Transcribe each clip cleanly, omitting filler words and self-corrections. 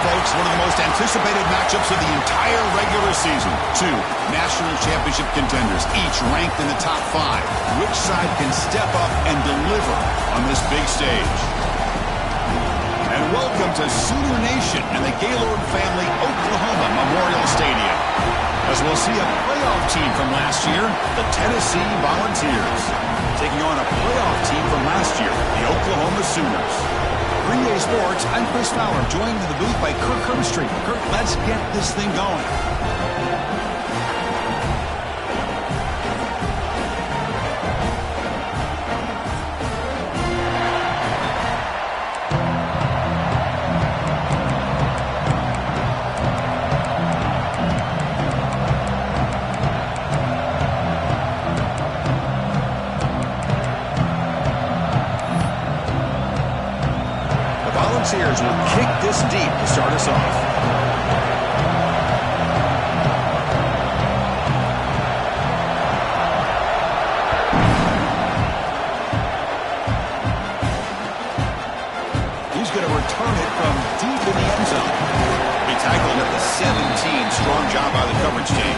Folks, one of the most anticipated matchups of the entire regular season. Two national championship contenders, each ranked in the top 5. Which side can step up and deliver on this big stage? And welcome to Sooner Nation and the Gaylord Family Oklahoma Memorial Stadium, as we'll see a playoff team from last year, the Tennessee Volunteers, taking on a playoff team from last year, the Oklahoma Sooners. Green Day Sports, I'm Chris Fowler, joined in the booth by Kirk Herbstreit. Kirk, let's get this thing going. Volunteers will kick this deep to start us off. He's going to return it from deep in the end zone. He tackled at the 17. Strong job by the coverage team.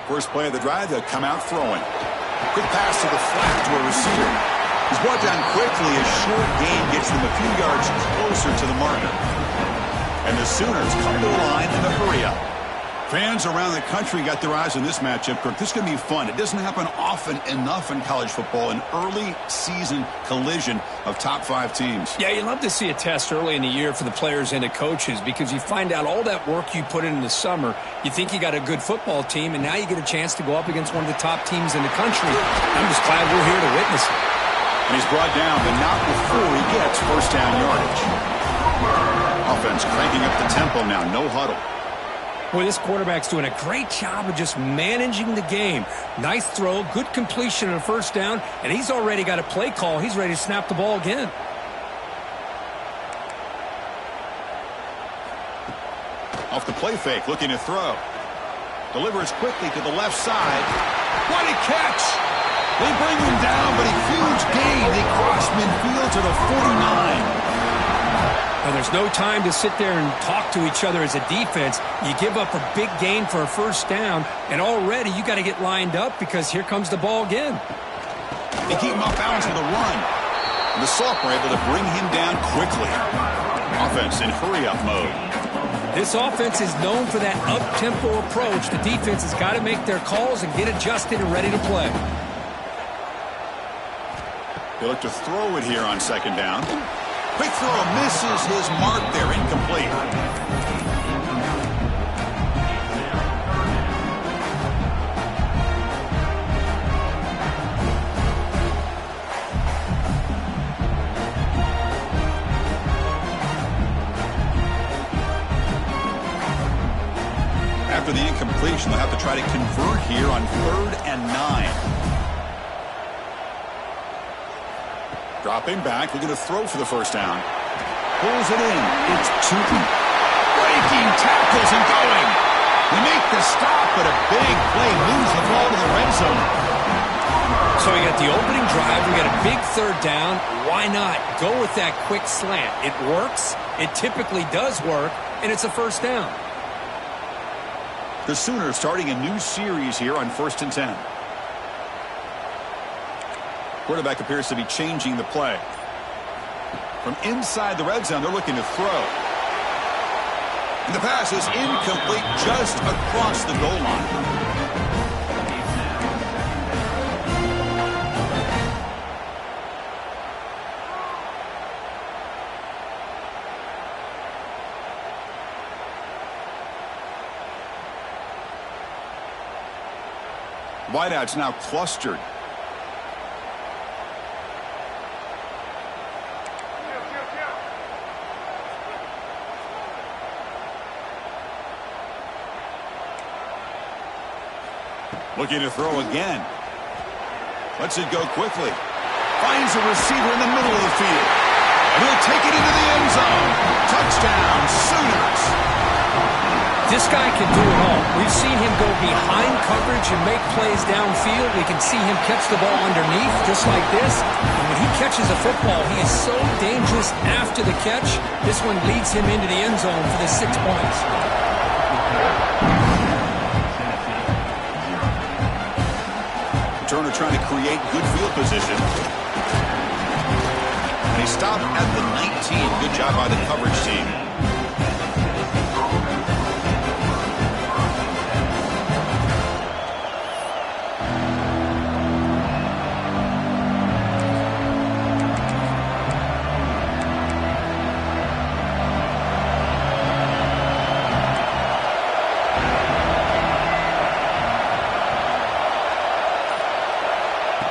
First play of the drive, they'll come out throwing. Quick pass to the flat to a receiver. He's brought down quickly. A short gain gets them a few yards closer to the marker. And the Sooners come to the line in the hurry-up. Fans around the country got their eyes on this matchup, Kirk. This is going to be fun. It doesn't happen often enough in college football, an early season collision of top 5 teams. Yeah, you love to see a test early in the year for the players and the coaches because you find out all that work you put in the summer. You think you got a good football team, and now you get a chance to go up against one of the top teams in the country. I'm just glad we're here to witness it. And he's brought down, but not before he gets first down yardage. Offense cranking up the tempo now, no huddle. Boy, this quarterback's doing a great job of just managing the game. Nice throw, good completion on a first down, and he's already got a play call. He's ready to snap the ball again. Off the play fake, looking to throw. Delivers quickly to the left side. What a catch! They bring him down, but a huge gain. They cross midfield to the 49. Now, there's no time to sit there and talk to each other as a defense. You give up a big gain for a first down, and already you got to get lined up because here comes the ball again. They keep him off balance with a run. And the Salk were able to bring him down quickly. Offense in hurry-up mode. This offense is known for that up-tempo approach. The defense has got to make their calls and get adjusted and ready to play. They look to throw it here on second down. Quick throw misses his mark there, incomplete. After the incompletion, they'll have to try to convert here on 3rd and 9. Dropping back, looking to throw for the first down. Pulls it in. It's Tootin. Breaking tackles and going. They make the stop, but a big play moves the ball to the red zone. So we got the opening drive. We got a big third down. Why not go with that quick slant? It works. It typically does work, and it's a first down. The Sooners starting a new series here on 1st and 10. Quarterback appears to be changing the play. From inside the red zone, they're looking to throw. And the pass is incomplete just across the goal line. Wideouts now clustered. Looking to throw again. Lets it go quickly. Finds a receiver in the middle of the field. And he'll take it into the end zone. Touchdown, Sooners. This guy can do it all. We've seen him go behind coverage and make plays downfield. We can see him catch the ball underneath just like this. And when he catches a football, he is so dangerous after the catch. This one leads him into the end zone for the 6 points. Turner trying to create good field position. And he stopped at the 19. Good job by the coverage team.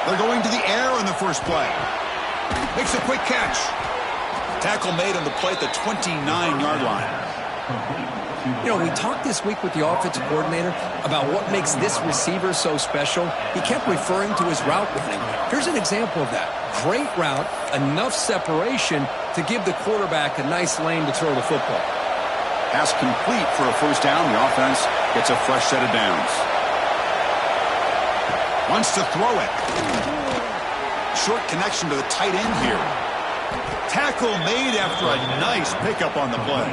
They're going to the air on the first play. Makes a quick catch. Tackle made on the play at the 29-yard line. You know, we talked this week with the offensive coordinator about what makes this receiver so special. He kept referring to his route running. Here's an example of that. Great route, enough separation to give the quarterback a nice lane to throw the football. Pass complete for a first down. The offense gets a fresh set of downs. Wants to throw it. Short connection to the tight end here. Tackle made after a nice pickup on the play.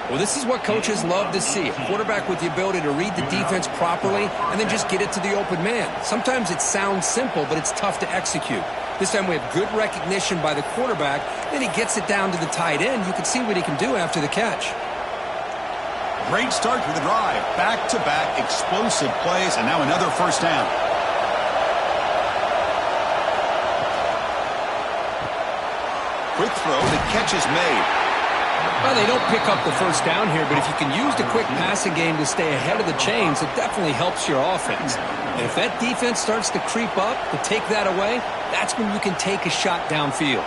Well, this is what coaches love to see. A quarterback with the ability to read the defense properly and then just get it to the open man. Sometimes it sounds simple, but it's tough to execute. This time we have good recognition by the quarterback. Then he gets it down to the tight end. You can see what he can do after the catch. Great start to the drive. Back-to-back explosive plays, and now another first down. Quick throw. The catch is made. Well, they don't pick up the first down here, but if you can use the quick passing game to stay ahead of the chains, it definitely helps your offense. And if that defense starts to creep up, to take that away, that's when you can take a shot downfield.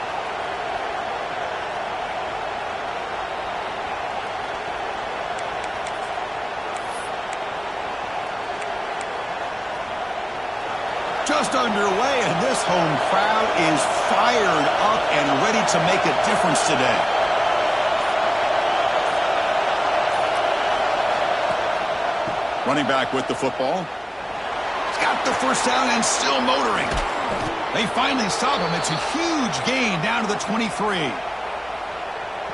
Just underway, and this home crowd is fired up and ready to make a difference today. Running back with the football. He's got the first down and still motoring. They finally stop him. It's a huge gain down to the 23.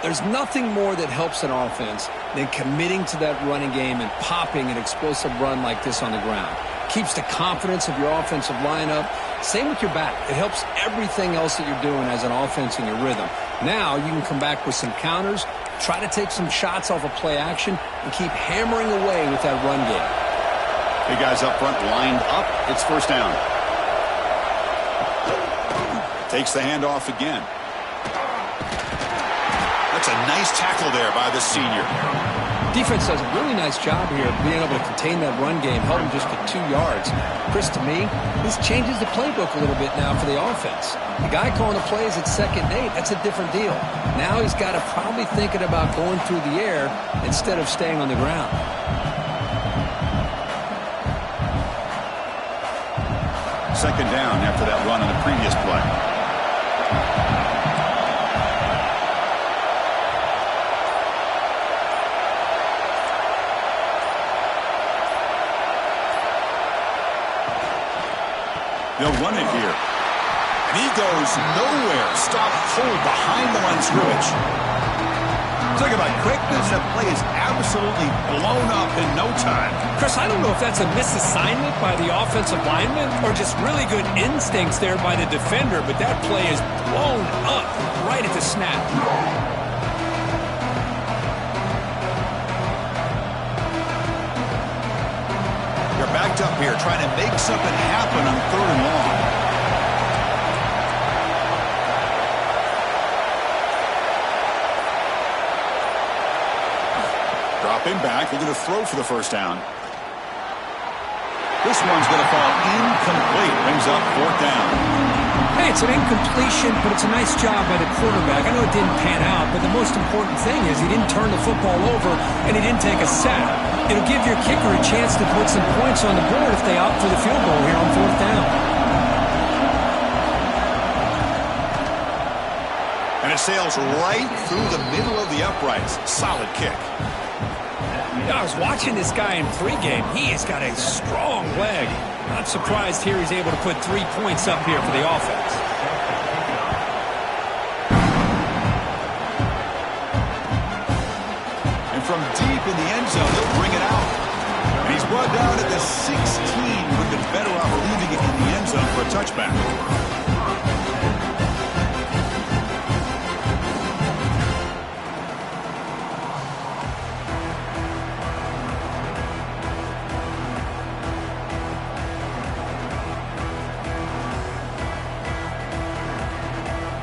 There's nothing more that helps an offense than committing to that running game and popping an explosive run like this on the ground. Keeps the confidence of your offensive lineup. Same with your back. It helps everything else that you're doing as an offense in your rhythm. Now you can come back with some counters, try to take some shots off of play action, and keep hammering away with that run game. Big guys up front lined up. It's first down. Takes the handoff again. That's a nice tackle there by the senior. Defense does a really nice job here of being able to contain that run game, held him just to 2 yards. Chris, to me, this changes the playbook a little bit now for the offense. The guy calling the plays at 2nd and 8, that's a different deal. Now he's got to probably thinking about going through the air instead of staying on the ground. Second down after that run on the previous play. They'll run it here. And he goes nowhere. Stop cold behind the line of scrimmage. Talk about quickness. That play is absolutely blown up in no time. Chris, I don't know if that's a misassignment by the offensive lineman or just really good instincts there by the defender, but that play is blown up right at the snap. They're backed up here trying to make something happen on 3rd and long. Dropping back, they're going to throw for the first down. This one's going to fall incomplete. Brings up 4th down. Hey, it's an incompletion, but it's a nice job by the quarterback. I know it didn't pan out, but the most important thing is he didn't turn the football over and he didn't take a sack. It'll give your kicker a chance to put some points on the board if they opt for the field goal here on 4th down. And it sails right through the middle of the uprights. Solid kick. I was watching this guy in pregame. He has got a strong leg. Not surprised here he's able to put 3 points up here for the offense. And from deep in the end zone, they'll bring it out. And he's brought down at the 16. Would have been better off leaving it in the end zone for a touchback.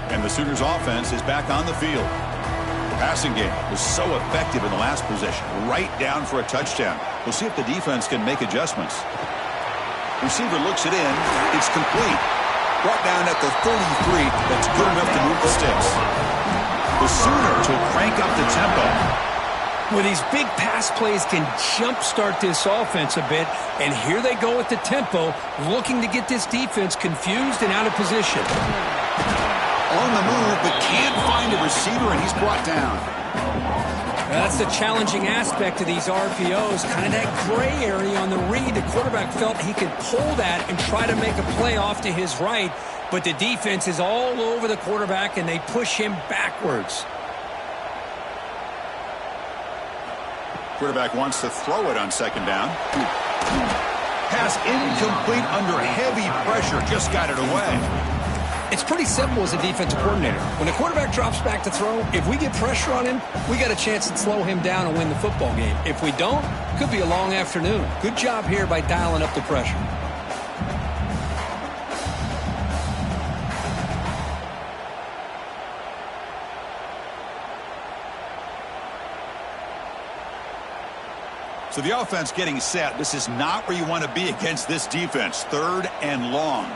And the Sooners offense is back on the field. The passing game was so effective in the last possession, right down for a touchdown. We'll see if the defense can make adjustments. Receiver looks it in. It's complete. Brought down at the 33. That's good enough to move the sticks. The Sooners will crank up the tempo. Well, these big pass plays can jumpstart this offense a bit, and here they go with the tempo, looking to get this defense confused and out of position. On the move, but can't find a receiver, and he's brought down. That's the challenging aspect of these RPOs, kind of that gray area on the read. The quarterback felt he could pull that and try to make a play off to his right, but the defense is all over the quarterback, and they push him backwards. Quarterback wants to throw it on 2nd down. Pass incomplete under heavy pressure. Just got it away. It's pretty simple as a defensive coordinator. When the quarterback drops back to throw, if we get pressure on him, we got a chance to slow him down and win the football game. If we don't, could be a long afternoon. Good job here by dialing up the pressure. So the offense getting set. This is not where you want to be against this defense. 3rd and long.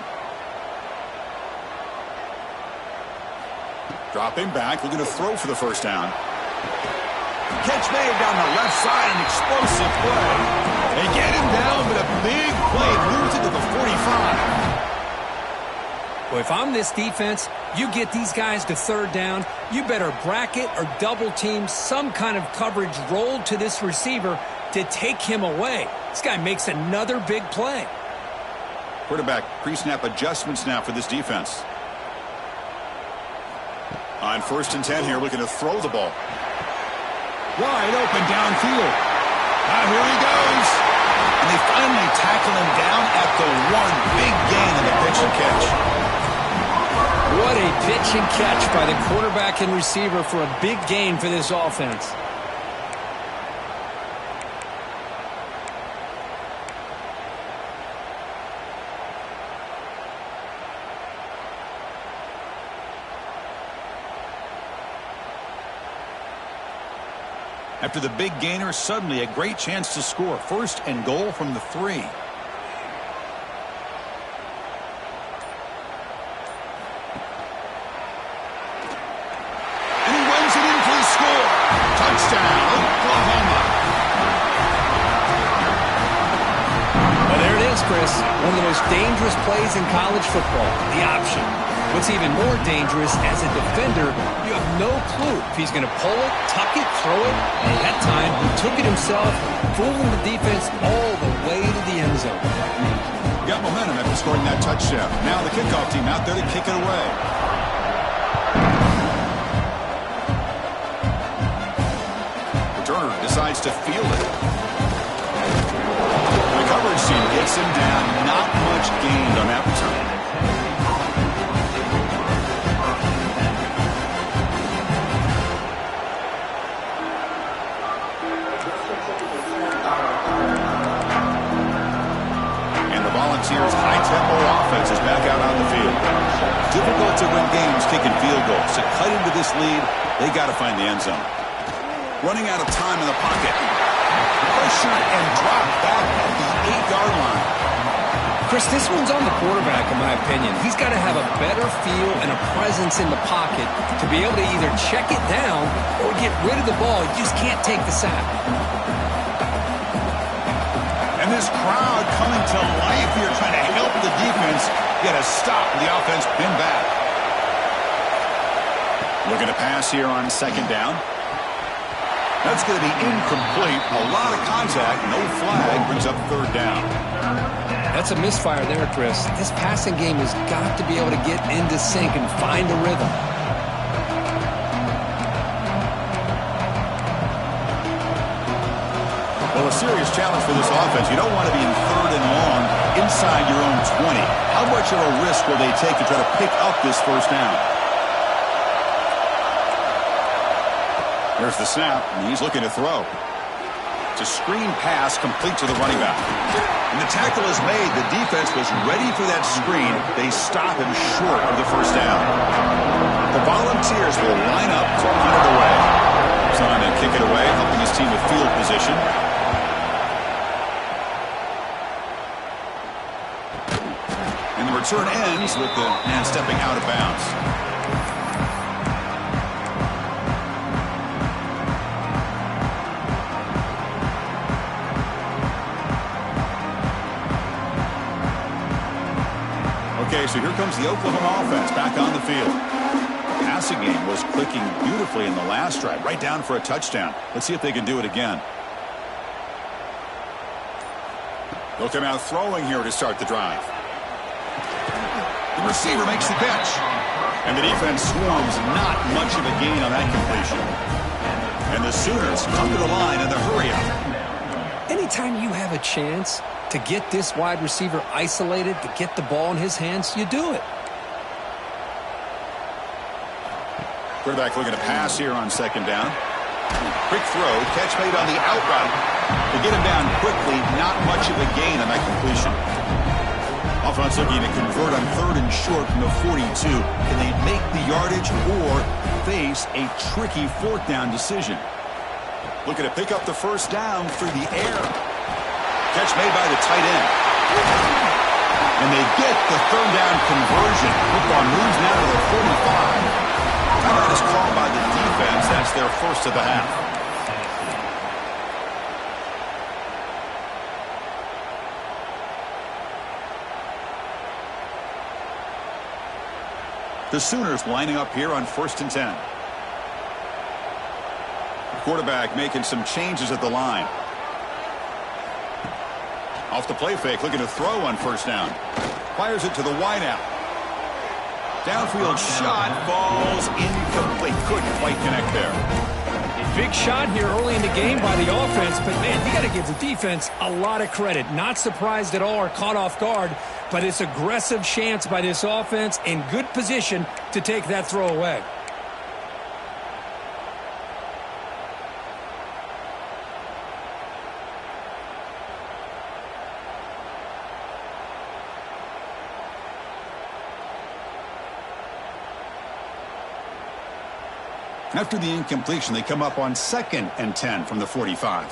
Dropping back, looking to throw for the first down. Catch made down the left side, an explosive play. They get him down, but a big play moves into the 45. Well, if I'm this defense, you get these guys to 3rd down, you better bracket or double team some kind of coverage rolled to this receiver to take him away. This guy makes another big play. Quarterback pre-snap adjustments now for this defense. On 1st and 10 here, looking to throw the ball. Wide open downfield. Now here he goes. And they finally tackle him down at the 1. Big gain in the pitch and catch. What a pitch and catch by the quarterback and receiver for a big gain for this offense. After the big gainer, suddenly a great chance to score. 1st and goal from the 3. And he runs it in for the score. Touchdown, Oklahoma. Well, there it is, Chris. One of the most dangerous plays in college football, the option. What's even more dangerous, as a defender, you have no clue if he's going to pull it, tuck it, throw it. And that time, he took it himself, fooling the defense all the way to the end zone. Got momentum after scoring that touchdown. Now the kickoff team out there to kick it away. Returner decides to field it. The coverage team gets him down. Not much gained on that return. Volunteers' high-tempo offense is back out on the field. Difficult to win games kicking field goals. To cut into this lead, they got to find the end zone. Running out of time in the pocket. Pressured and dropped back at the 8-yard line. Chris, this one's on the quarterback, in my opinion. He's got to have a better feel and a presence in the pocket to be able to either check it down or get rid of the ball. You just can't take the sack. And this crowd coming to life here, trying to help the defense get a stop. The offense pinned back. Looking to pass here on second down. That's going to be incomplete. A lot of contact. No flag. Brings up third down. That's a misfire there, Chris. This passing game has got to be able to get into sync and find a rhythm. Well, a serious challenge for this offense. You don't want to be in third and long inside your own 20. How much of a risk will they take to try to pick up this first down? There's the snap, and he's looking to throw. It's a screen pass complete to the running back. And the tackle is made. The defense was ready for that screen. They stop him short of the first down. The Volunteers will line up to punt it away. He's on to kick it away, helping his team with field position. And the return ends with the man stepping out of bounds. Okay, so here comes the Oklahoma offense back on the field. The passing game was clicking beautifully in the last drive, right down for a touchdown. Let's see if they can do it again. They'll come out throwing here to start the drive. The receiver makes the catch. And the defense swarms. Not much of a gain on that completion. And the Sooners come to the line in the hurry-up. Anytime you have a chance to get this wide receiver isolated, to get the ball in his hands, you do it. Quarterback looking to pass here on second down. Quick throw, catch made on the out route. To get him down quickly, not much of a gain on that completion. Offense looking to convert on third and short from the 42. Can they make the yardage or face a tricky fourth down decision? Looking to pick up the first down through the air. Catch made by the tight end. And they get the third down conversion. Football moves now to the 45. Timeout is called by the defense. That's their first of the half. The Sooners lining up here on 1st and 10. The quarterback making some changes at the line. Off the play fake, looking to throw on first down. Fires it to the wideout. Downfield shot falls incomplete. Couldn't quite connect there. A big shot here early in the game by the offense, but man, you got to give the defense a lot of credit. Not surprised at all or caught off guard, but it's aggressive chance by this offense in good position to take that throw away. After the incompletion, they come up on 2nd and 10 from the 45.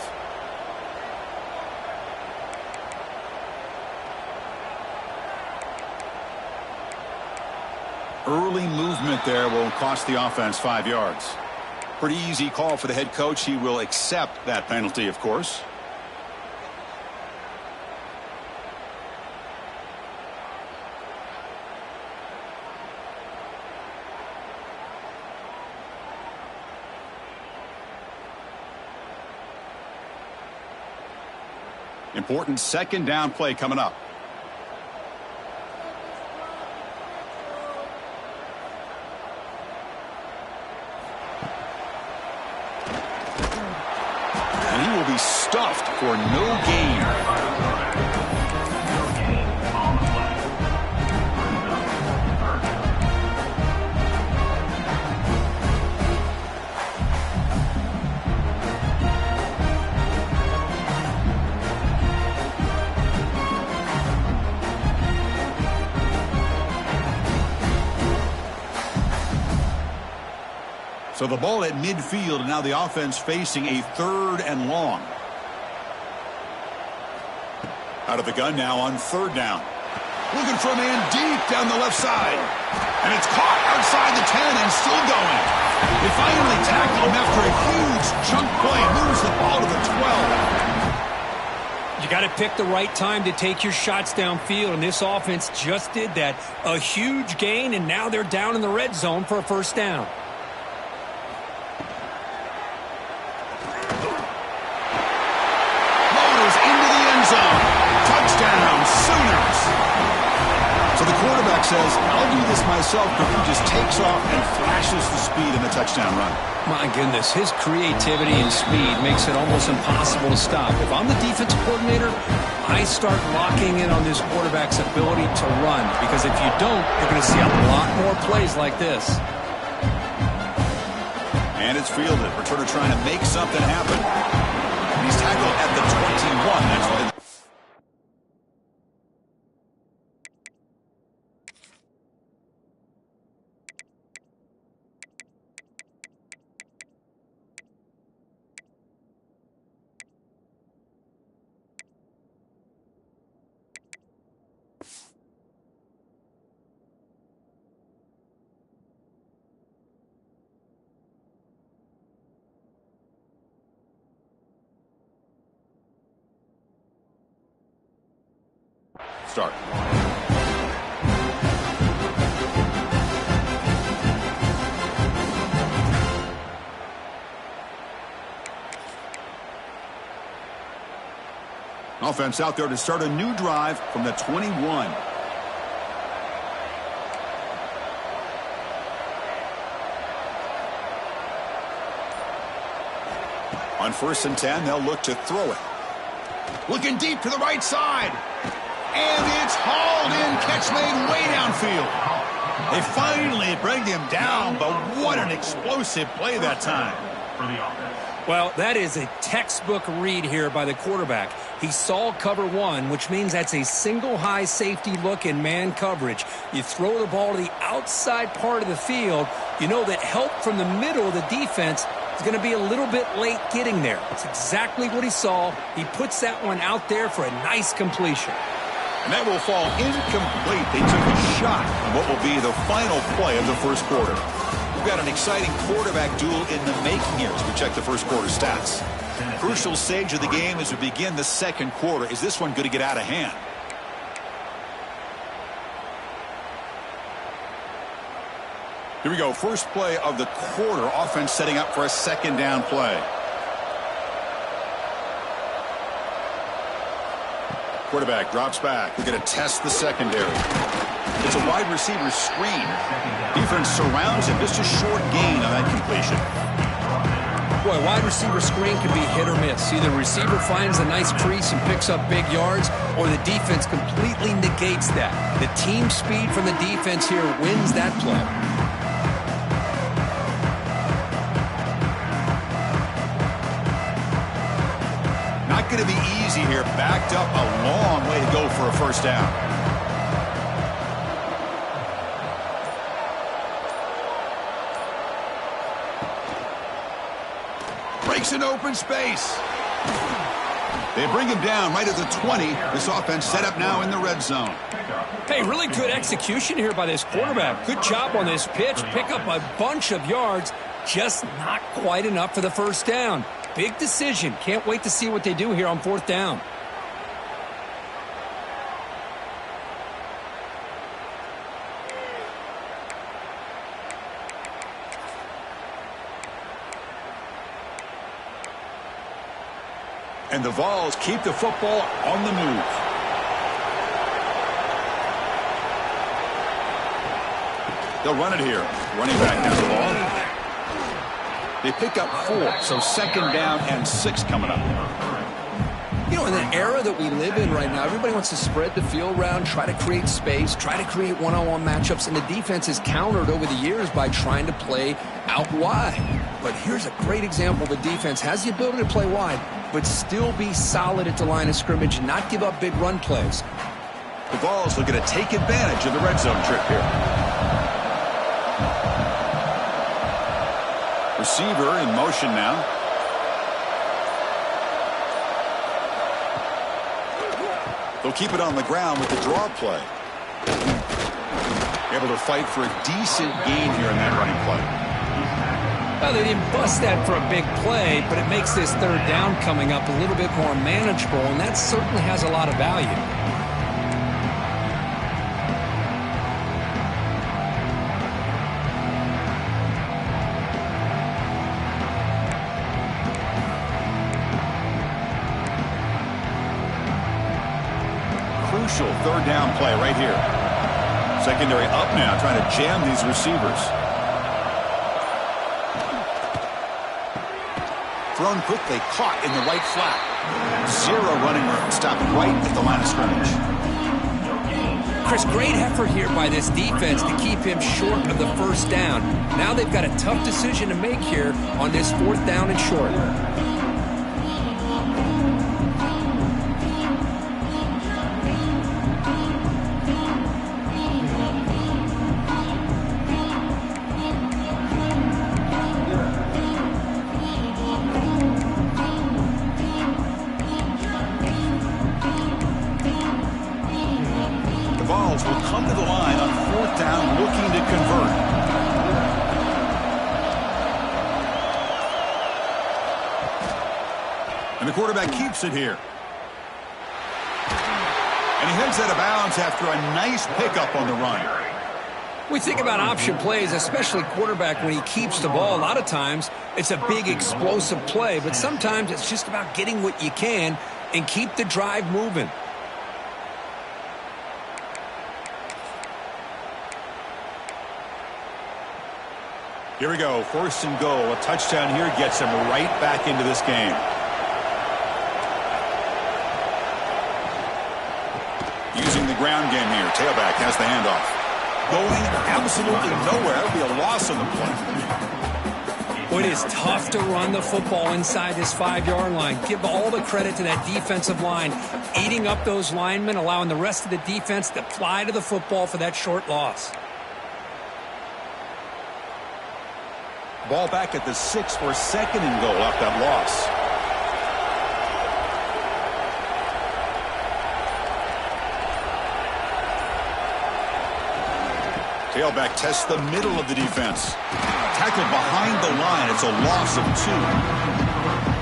Early movement there will cost the offense 5 yards. Pretty easy call for the head coach. He will accept that penalty, of course. Important second down play coming up. stuffed for no gain. So the ball at midfield, and now the offense facing a 3rd and long. Out of the gun now on 3rd down. Looking for a man deep down the left side. And it's caught outside the 10 and still going. They finally tackle him after a huge chunk play. Moves the ball to the 12. You got to pick the right time to take your shots downfield, and this offense just did that. A huge gain, and now they're down in the red zone for a 1st down. Touchdown, Sooners. So the quarterback says, I'll do this myself, but he just takes off and flashes the speed in the touchdown run. My goodness, his creativity and speed makes it almost impossible to stop. If I'm the defensive coordinator, I start locking in on this quarterback's ability to run, because if you don't, you're going to see a lot more plays like this. And it's fielded. Returner trying to make something happen. And he's tackled at the 21. That's why. Start. Offense out there to start a new drive from the 21. On 1st and 10, they'll look to throw it. Looking deep to the right side. And it's hauled in. Catch made way downfield. They finally bring him down, but what an explosive play that time. Well, that is a textbook read here by the quarterback. He saw cover 1, which means that's a single high safety look in man coverage. You throw the ball to the outside part of the field, you know that help from the middle of the defense is going to be a little bit late getting there. It's exactly what he saw. He puts that one out there for a nice completion. And that will fall incomplete. They took a shot on what will be the final play of the 1st quarter. We've got an exciting quarterback duel in the making here as we check the 1st quarter stats. Crucial stage of the game as we begin the 2nd quarter. Is this one going to get out of hand? Here we go. First play of the quarter. Offense setting up for a 2nd down play. Quarterback drops back. We're going to test the secondary. It's a wide receiver screen. Defense surrounds him. Just a short gain on that completion. Boy, wide receiver screen can be hit or miss. Either receiver finds a nice crease and picks up big yards, or the defense completely negates that. The team speed from the defense here wins that play. Not going to be easy here. Backed up a long way to go for a 1st down. Breaks an open space. They bring him down right at the 20. This offense set up now in the red zone. Hey, really good execution here by this quarterback. Good job on this pitch. Pick up a bunch of yards. Just not quite enough for the 1st down. Big decision. Can't wait to see what they do here on 4th down. And the Vols keep the football on the move. They'll run it here. Running back has the ball. They pick up 4, so 2nd down and 6 coming up. You know, in the era that we live in right now, everybody wants to spread the field around, try to create space, try to create one-on-one matchups, and the defense is countered over the years by trying to play out wide. But here's a great example. The defense has the ability to play wide, but still be solid at the line of scrimmage and not give up big run plays. The Vols looking to take advantage of the red zone trip here. Receiver in motion now. They'll keep it on the ground with the draw play. Able to fight for a decent gain here in that running play. Well, they didn't bust that for a big play, but it makes this third down coming up a little bit more manageable, and that certainly has a lot of value. Crucial third down play right here. Secondary up now, trying to jam these receivers. Thrown quickly, caught in the right flat. Zero running room, stopped right at the line of scrimmage. Chris, great effort here by this defense to keep him short of the first down. Now they've got a tough decision to make here on this fourth down and short. Will come to the line on fourth down, looking to convert. And the quarterback keeps it here. And he heads out of bounds after a nice pickup on the run. We think about option plays, especially quarterback, when he keeps the ball. A lot of times it's a big explosive play, but sometimes it's just about getting what you can and keep the drive moving. Here we go, first and goal. A touchdown here gets him right back into this game. Using the ground game here. Tailback has the handoff. Going absolutely nowhere. It'll be a loss on the play. Well, it is tough to run the football inside this 5-yard line. Give all the credit to that defensive line, eating up those linemen, allowing the rest of the defense to fly to the football for that short loss. Ball back at the 6 for second and goal off that loss. Tailback tests the middle of the defense. Tackled behind the line. It's a loss of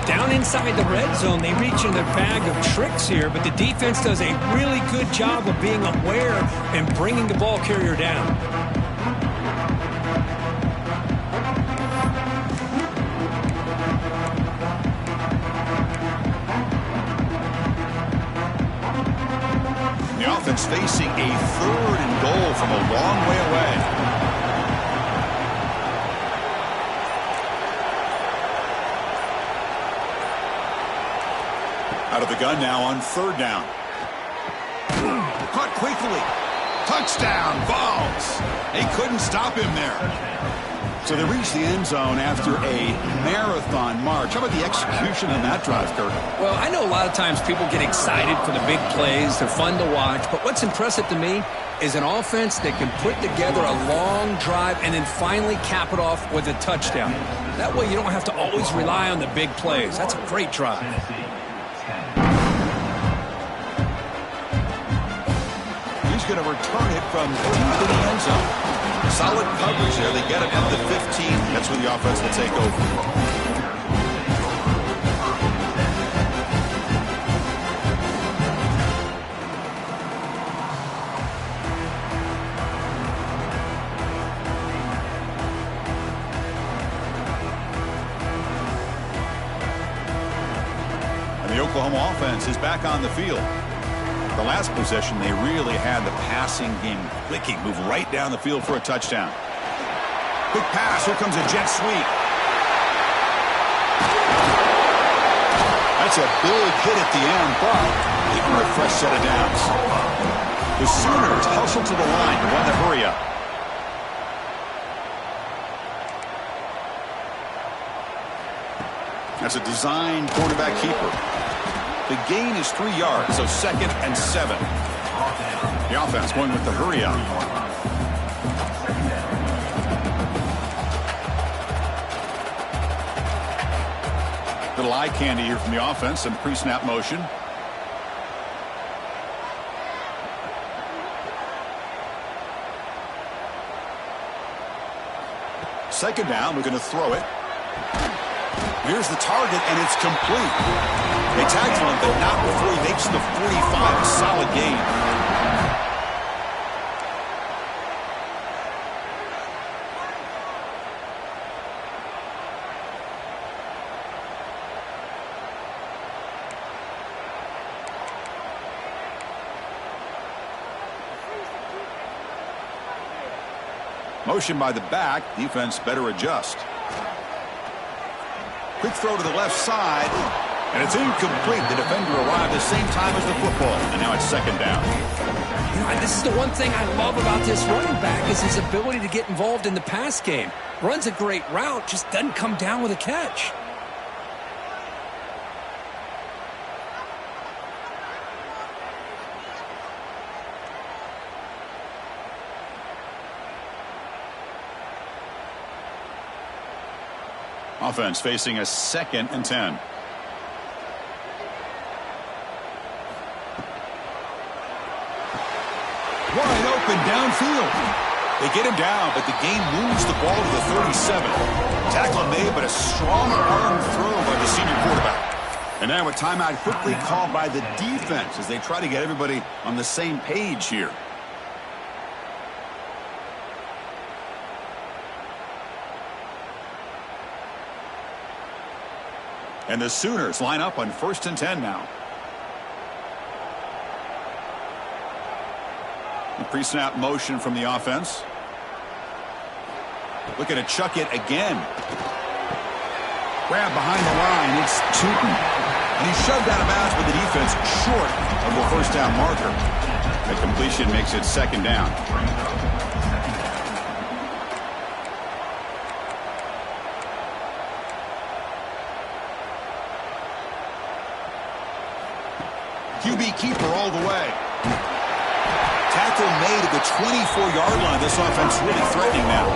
2. Down inside the red zone, they reach in their bag of tricks here, but the defense does a really good job of being aware and bringing the ball carrier down. Offense facing a third and goal from a long way away. Out of the gun now on third down. Caught quickly. Touchdown, Vols. They couldn't stop him there. So they reach the end zone after a marathon march. How about the execution on that drive, Kirk? Well, I know a lot of times people get excited for the big plays. They're fun to watch. But what's impressive to me is an offense that can put together a long drive and then finally cap it off with a touchdown. That way you don't have to always rely on the big plays. That's a great drive. He's going to return it from deep in the end zone. Solid coverage there. They get it up to 15. That's where the offense will take over. And the Oklahoma offense is back on the field. The last possession, they really had the passing game clicking. Move right down the field for a touchdown. Quick pass. Here comes a jet sweep. That's a big hit at the end, but they earn a fresh set of downs. The Sooners hustle to the line to run the hurry up. That's a designed quarterback keeper. The gain is 3 yards, so 2nd and 7. The offense going with the hurry up. Little eye candy here from the offense, some pre-snap motion. Second down, we're going to throw it. Here's the target, and it's complete. They tackle him, but not before he makes the 45. A solid gain. Motion by the back. Defense better adjust. Quick throw to the left side, and it's incomplete. The defender arrived the same time as the football, and now it's 2nd down. And this is the one thing I love about this running back is his ability to get involved in the pass game. Runs a great route, just doesn't come down with a catch. Offense facing a 2nd and 10. Wide open downfield. They get him down, but the game moves the ball to the 37. Tackle made, but a strong arm throw by the senior quarterback. And now a timeout quickly called by the defense as they try to get everybody on the same page here. And the Sooners line up on 1st and 10 now. The pre-snap motion from the offense. Looking to chuck it again. Grab behind the line. It's Tootin. And he's shoved out of bounds with the defense short of the 1st down marker. The completion makes it 2nd down. QB keeper all the way. Tackle made at the 24-yard line. This offense really threatening now.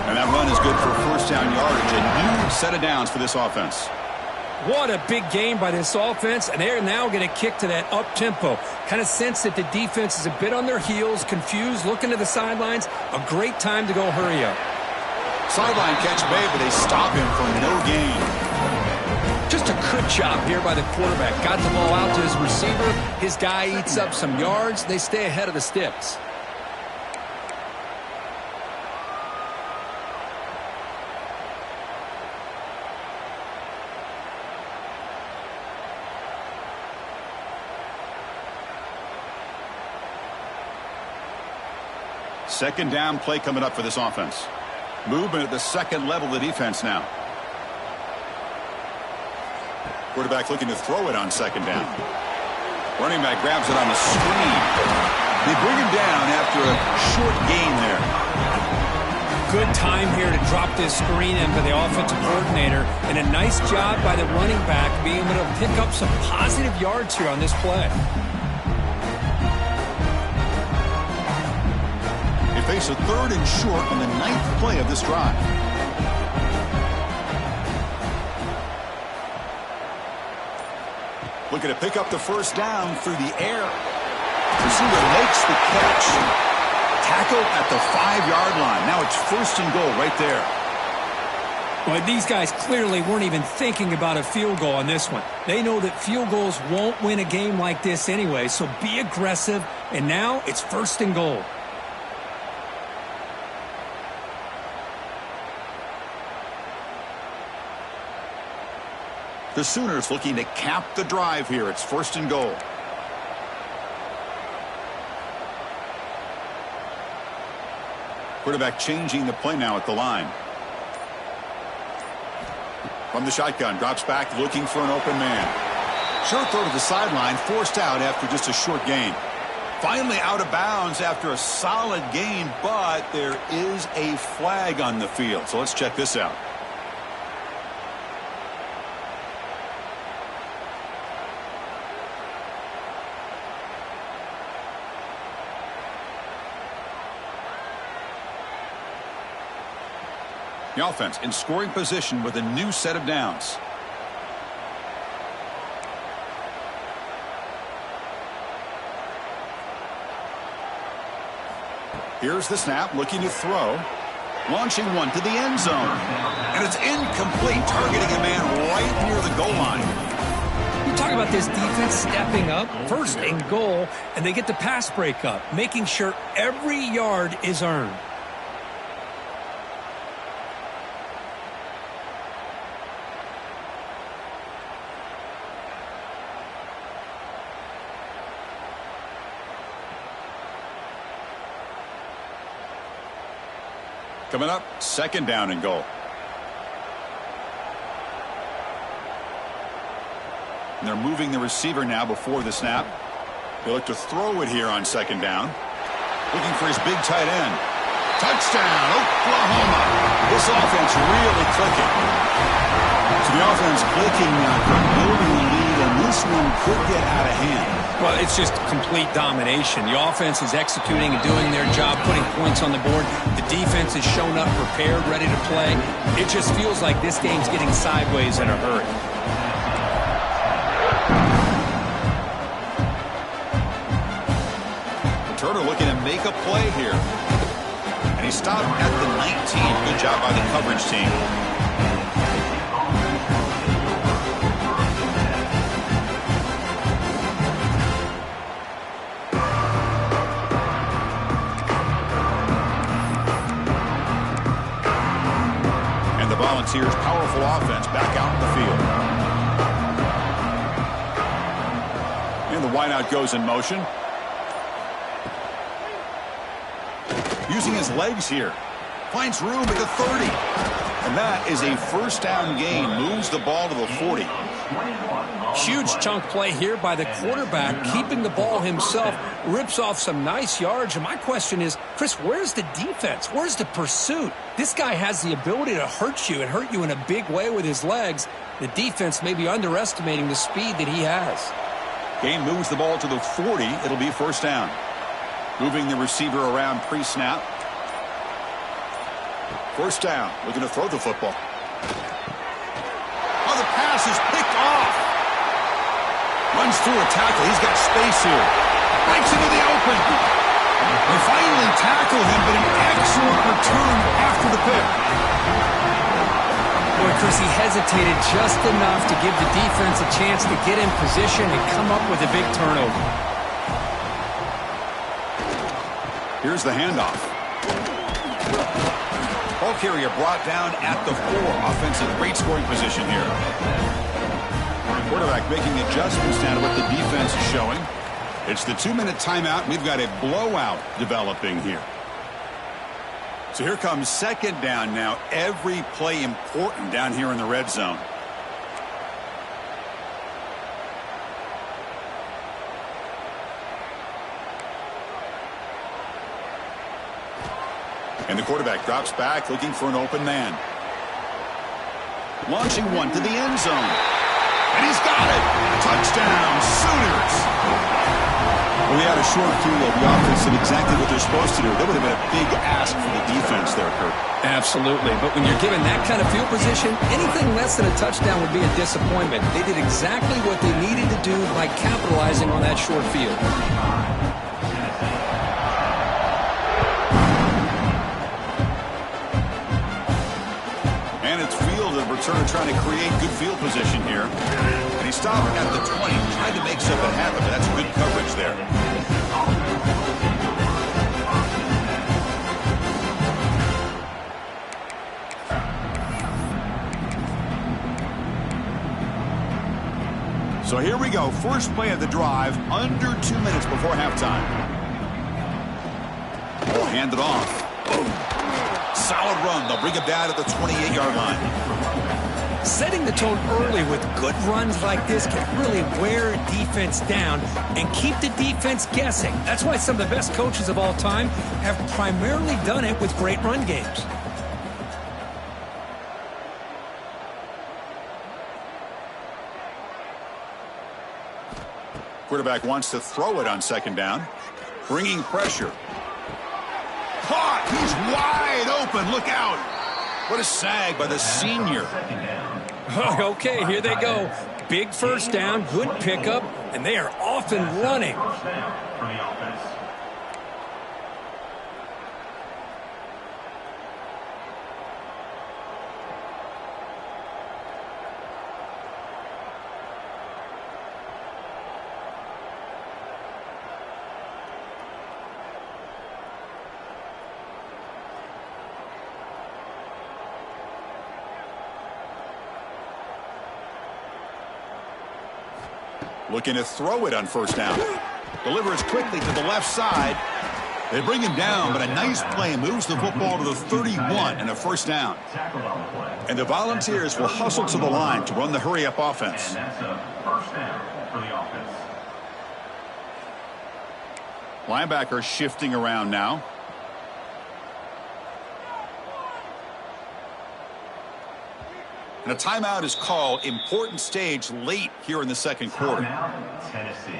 And that run is good for 1st down yardage. A new set of downs for this offense. What a big game by this offense, and they're now going to kick to that up-tempo. Kind of sense that the defense is a bit on their heels, confused, looking to the sidelines. A great time to go hurry up. Sideline catch made, but they stop him for no gain. Just a good job here by the quarterback. Got the ball out to his receiver. His guy eats up some yards. They stay ahead of the sticks. Second down play coming up for this offense. Movement at the 2nd level of the defense now. Quarterback looking to throw it on 2nd down. Running back grabs it on the screen. They bring him down after a short gain there. Good time here to drop this screen in by the offensive coordinator. And a nice job by the running back being able to pick up some positive yards here on this play. They face a 3rd and short on the 9th play of this drive. Looking to pick up the 1st down through the air. Receiver makes the catch. Tackle at the 5-yard line. Now it's 1st and goal right there. Well, these guys clearly weren't even thinking about a field goal on this one. They know that field goals won't win a game like this anyway, so be aggressive. And now it's 1st and goal. The Sooners looking to cap the drive here. It's 1st and goal. Quarterback changing the play now at the line. From the shotgun, drops back looking for an open man. Short throw to the sideline, forced out after just a short gain. Finally out of bounds after a solid gain, but there is a flag on the field. So let's check this out. The offense in scoring position with a new set of downs. Here's the snap, looking to throw. Launching one to the end zone. And it's incomplete, targeting a man right near the goal line. You talk about this defense stepping up, first and goal, and they get the pass breakup, making sure every yard is earned. Coming up, second down and goal. And they're moving the receiver now before the snap. They look to throw it here on second down. Looking for his big tight end. Touchdown, Oklahoma. This offense really clicking. So the offense clicking now from building a lead, and this one could get out of hand. Well, it's just complete domination. The offense is executing and doing their job, putting points on the board. The defense is shown up, prepared, ready to play. It just feels like this game's getting sideways in a hurry. Turner looking to make a play here. And he stopped at the 19. Good job by the coverage team. Volunteers' powerful offense back out in the field. And the wideout goes in motion. Using his legs here. Finds room at the 30. And that is a first down gain. Moves the ball to the 40. Huge chunk play here by the quarterback, keeping the ball himself, rips off some nice yards. And my question is, Chris, where's the defense? Where's the pursuit? This guy has the ability to hurt you and hurt you in a big way with his legs. The defense may be underestimating the speed that he has. Gain moves the ball to the 40. It'll be first down. Moving the receiver around pre-snap. First down. Looking to throw the football. Oh, the pass is picked off. Runs through a tackle. He's got space here. Breaks into the open. They finally tackle him, but an excellent return after the pick. Boy, Chris, he hesitated just enough to give the defense a chance to get in position and come up with a big turnover. Here's the handoff. Ball carrier brought down at the 4. Offensive great scoring position here. Quarterback making adjustments now to what the defense is showing. It's the 2-minute timeout. We've got a blowout developing here. So here comes second down now. Every play important down here in the red zone. And the quarterback drops back, looking for an open man. Launching one to the end zone. And he's got it. Touchdown, Sooners. Well, they had a short field. The offense did exactly what they're supposed to do. That would have been a big ask for the defense there, Kurt. Absolutely. But when you're given that kind of field position, anything less than a touchdown would be a disappointment. They did exactly what they needed to do by capitalizing on that short field. Returner trying to create good field position here. And he stopped at the 20, trying to make something happen, but that's good coverage there. So here we go. First play of the drive, under 2 minutes before halftime. Ball handed off. Boom. Solid run. They'll bring it down at the 28-yard line. Setting the tone early with good runs like this can really wear a defense down and keep the defense guessing. That's why some of the best coaches of all time have primarily done it with great run games. Quarterback wants to throw it on second down. Bringing pressure. Caught! He's wide open. Look out! What a sag by the senior. Okay, here they go. Big first down, good pickup, and they are off and running. Looking to throw it on first down. Delivers quickly to the left side. They bring him down, but a nice play moves the football to the 31 and a first down. And the Volunteers will hustle to the line to run the hurry-up offense. Linebacker shifting around now. And a timeout is called. Important stage late here in the second quarter. Tennessee.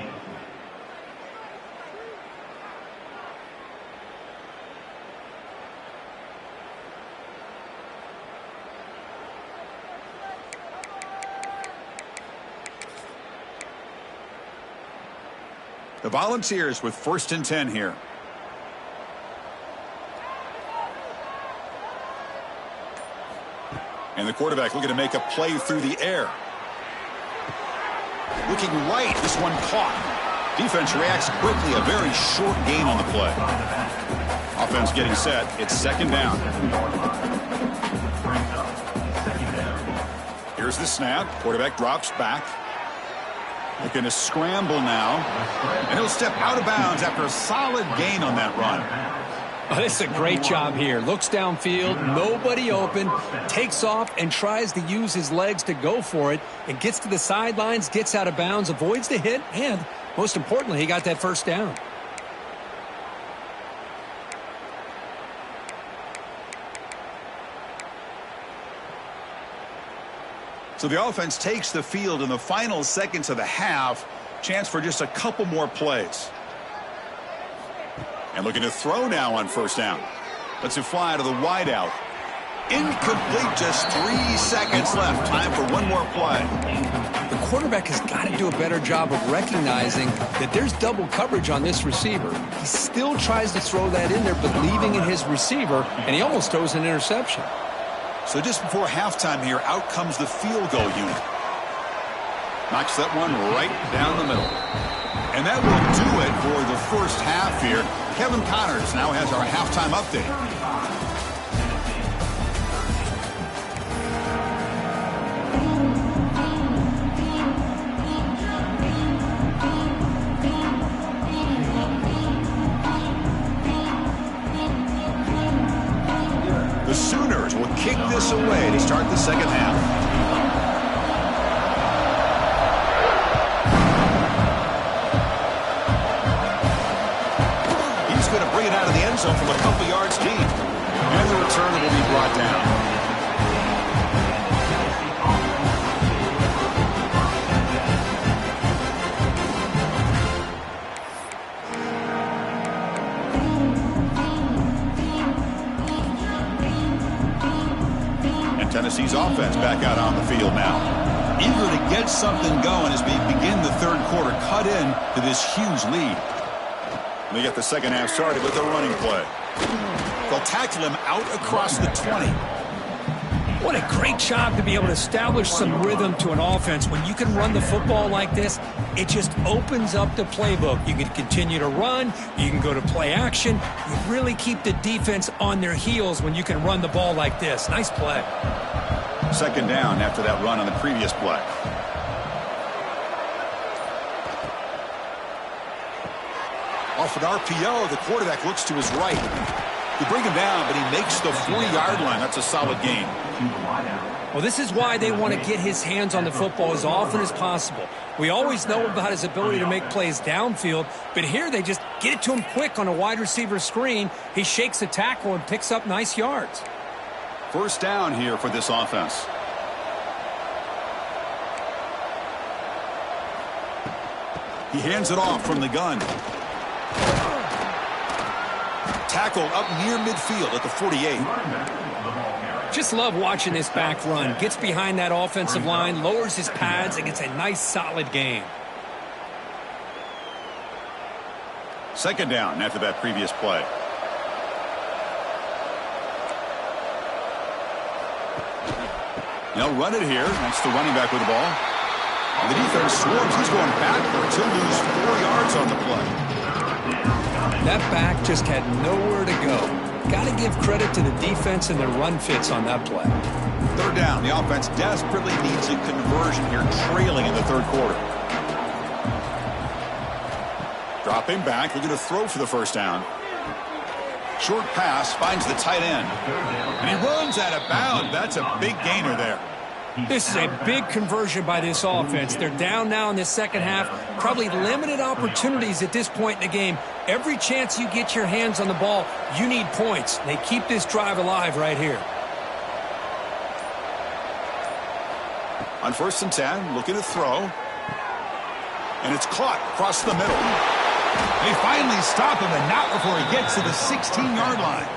The Volunteers with 1st and 10 here. And the quarterback looking to make a play through the air. Looking right, this one caught. Defense reacts quickly, a very short gain on the play. Offense getting set, it's second down. Here's the snap, quarterback drops back. Looking to scramble now. And he'll step out of bounds after a solid gain on that run. Oh, this is a great job here. Looks downfield, nobody open, takes off and tries to use his legs to go for it, and gets to the sidelines, gets out of bounds, avoids the hit, and most importantly, he got that first down. So the offense takes the field in the final seconds of the half. Chance for just a couple more plays. And looking to throw now on first down. Lets it fly to the wideout. Incomplete, just 3 seconds left. Time for one more play. The quarterback has got to do a better job of recognizing that there's double coverage on this receiver. He still tries to throw that in there, believing in his receiver, and he almost throws an interception. So just before halftime here, out comes the field goal unit. Knocks that one right down the middle. And that will do it for the first half here. Kevin Connors now has our halftime update. The Sooners will kick this away to start the second half. Zone from a couple yards deep. And the return will be brought down. And Tennessee's offense back out on the field now. Eager to get something going as we begin the third quarter. Cut in to this huge lead. They get the second half started with a running play. They'll tackle him out across the 20. What a great job to be able to establish some rhythm to an offense. When you can run the football like this, it just opens up the playbook. You can continue to run. You can go to play action. You really keep the defense on their heels when you can run the ball like this. Nice play. Second down after that run on the previous play. Off an RPO, the quarterback looks to his right. You bring him down, but he makes the 40-yard line. That's a solid gain. Well, this is why they want to get his hands on the football as often as possible. We always know about his ability to make plays downfield, but here they just get it to him quick on a wide receiver screen. He shakes the tackle and picks up nice yards. First down here for this offense. He hands it off from the gun. Tackled up near midfield at the 48. Just love watching this back run. Gets behind that offensive line, lowers his pads, and gets a nice solid gain. Second down after that previous play. They'll run it here. That's the running back with the ball. And the defense swarms. He's going backwards. He'll lose 4 yards on the play. That back just had nowhere to go. Got to give credit to the defense and their run fits on that play. Third down. The offense desperately needs a conversion here, trailing in the third quarter. Dropping back, looking to throw for the first down. Short pass, finds the tight end. And he runs out of bounds. That's a big gainer there. This is a big conversion by this offense. They're down now in this second half. Probably limited opportunities at this point in the game. Every chance you get your hands on the ball, you need points. They keep this drive alive right here. On 1st and 10, looking to throw. And it's caught across the middle. They finally stop him, and not before he gets to the 16-yard line.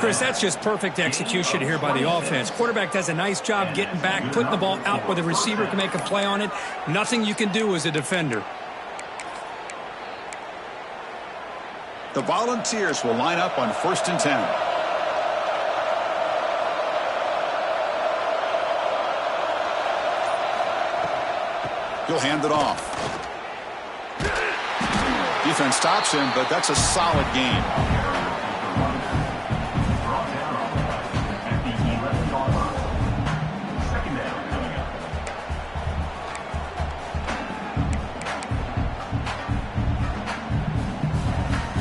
Chris, that's just perfect execution here by the offense. Quarterback does a nice job getting back, putting the ball out where the receiver can make a play on it. Nothing you can do as a defender. The Volunteers will line up on 1st and 10. He'll hand it off. Defense stops him, but that's a solid gain.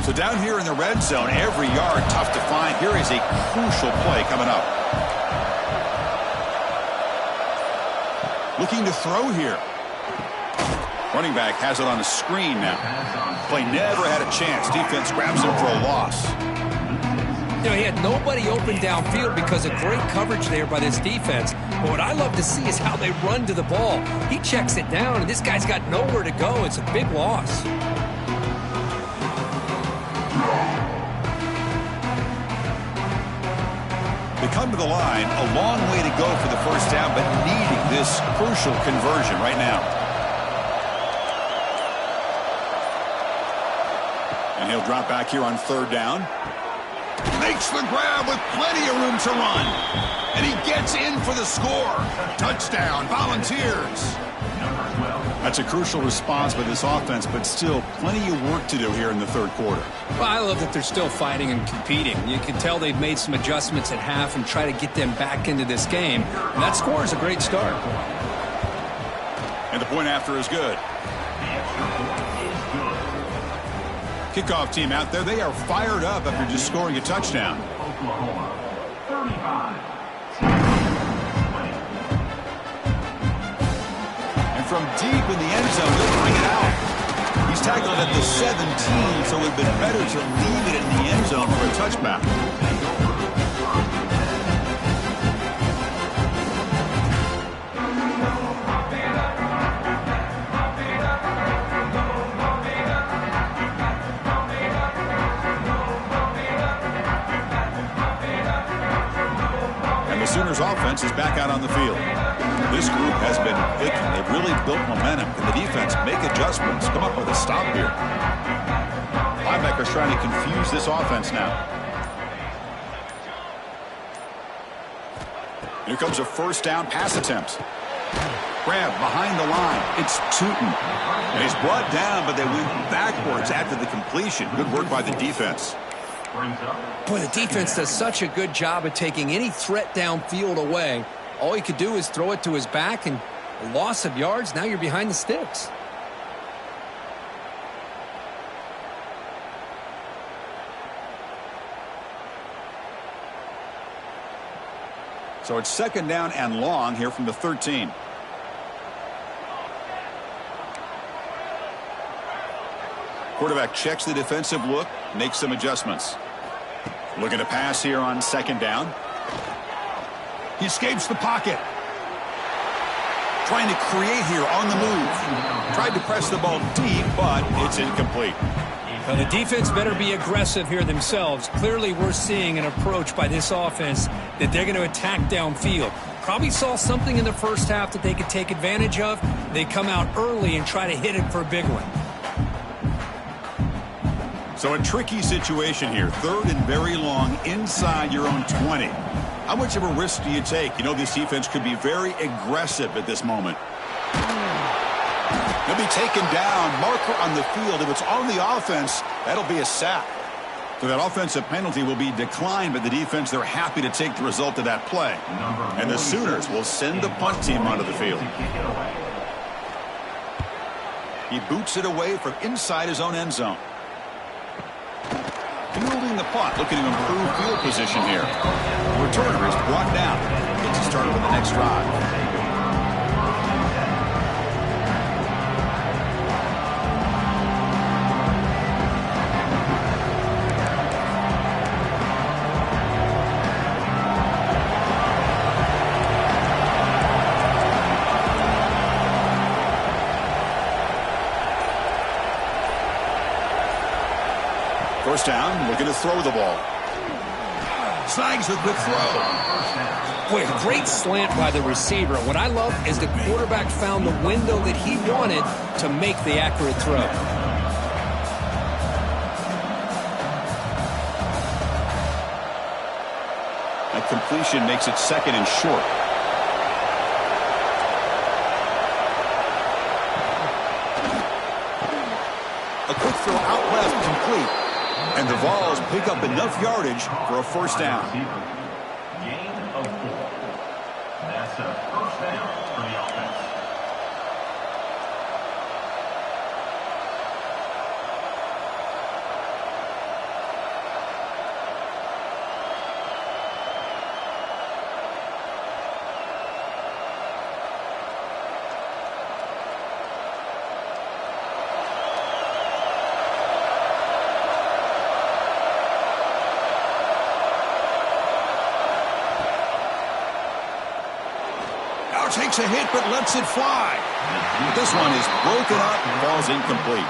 So down here in the red zone, every yard tough to find. Here is a crucial play coming up. Looking to throw here. Running back has it on a screen now. Play never had a chance. Defense grabs him for a loss. You know, he had nobody open downfield because of great coverage there by this defense. But what I love to see is how they run to the ball. He checks it down, and this guy's got nowhere to go. It's a big loss. They come to the line, a long way to go for the first down, but needing this crucial conversion right now. And he'll drop back here on 3rd down. Makes the grab with plenty of room to run. And he gets in for the score. Touchdown, Volunteers. That's a crucial response by this offense, but still plenty of work to do here in the third quarter. Well, I love that they're still fighting and competing. You can tell they've made some adjustments at half and try to get them back into this game. And that score is a great start. And the point after is good. Kickoff team out there, they are fired up after just scoring a touchdown. And from deep in the end zone, they'll bring it out. He's tackled at the 17, so it would have been better to leave it in the end zone for a touchback. Sooners offense is back out on the field. This group has been picking. They've really built momentum. Can the defense make adjustments? Come up with a stop here. Linebackers trying to confuse this offense now. Here comes a first down pass attempt. Grab behind the line. It's Tootin. And he's brought down, but they went backwards after the completion. Good work by the defense. Boy, the defense does such a good job of taking any threat downfield away. All he could do is throw it to his back, and a loss of yards, now you're behind the sticks. So it's second down and long here from the 13. Quarterback checks the defensive look, makes some adjustments. Looking to pass here on second down. He escapes the pocket. Trying to create here on the move. Tried to press the ball deep, but it's incomplete. Well, the defense better be aggressive here themselves. Clearly, we're seeing an approach by this offense that they're going to attack downfield. Probably saw something in the first half that they could take advantage of. They come out early and try to hit it for a big one. So a tricky situation here. Third and very long inside your own 20. How much of a risk do you take? You know, this defense could be very aggressive at this moment. He'll be taken down. Marker on the field. If it's on the offense, that'll be a sack. So that offensive penalty will be declined by the defense. They're happy to take the result of that play. And the Sooners will send the punt team onto the field. He boots it away from inside his own end zone. Fielding the punt, looking to improve field position here. The returner is brought down. Gets us started with the next drive. First down, looking to throw the ball. Snags the quick throw. Boy, a great slant by the receiver. What I love is the quarterback found the window that he wanted to make the accurate throw. That completion makes it second and short. A quick throw out left, complete. And the Vols pick up enough yardage for a first down. Gain of 4. That's a first down for the offense. Takes a hit but lets it fly. This one is broken up and falls incomplete.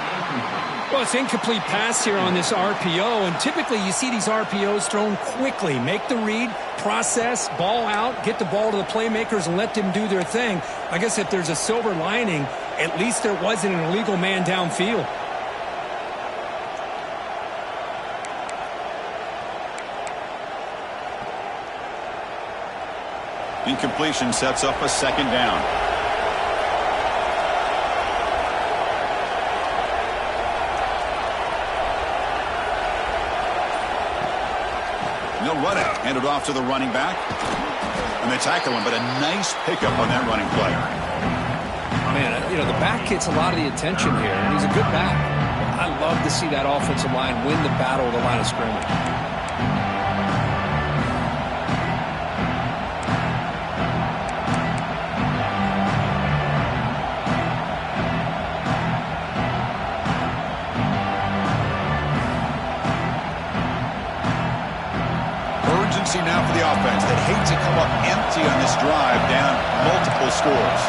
Well, it's incomplete pass here on this RPO, and typically you see these RPOs thrown quickly. Make the read, process, ball out, get the ball to the playmakers and let them do their thing. I guess if there's a silver lining, at least there wasn't an illegal man downfield. Incompletion sets up a second down. They'll run it. Hand it off to the running back. And they tackle him, but a nice pickup on that running play. Man, you know, the back gets a lot of the attention here, and he's a good back. I love to see that offensive line win the battle of the line of scrimmage. Now for the offense that hate to come up empty on this drive, down multiple scores.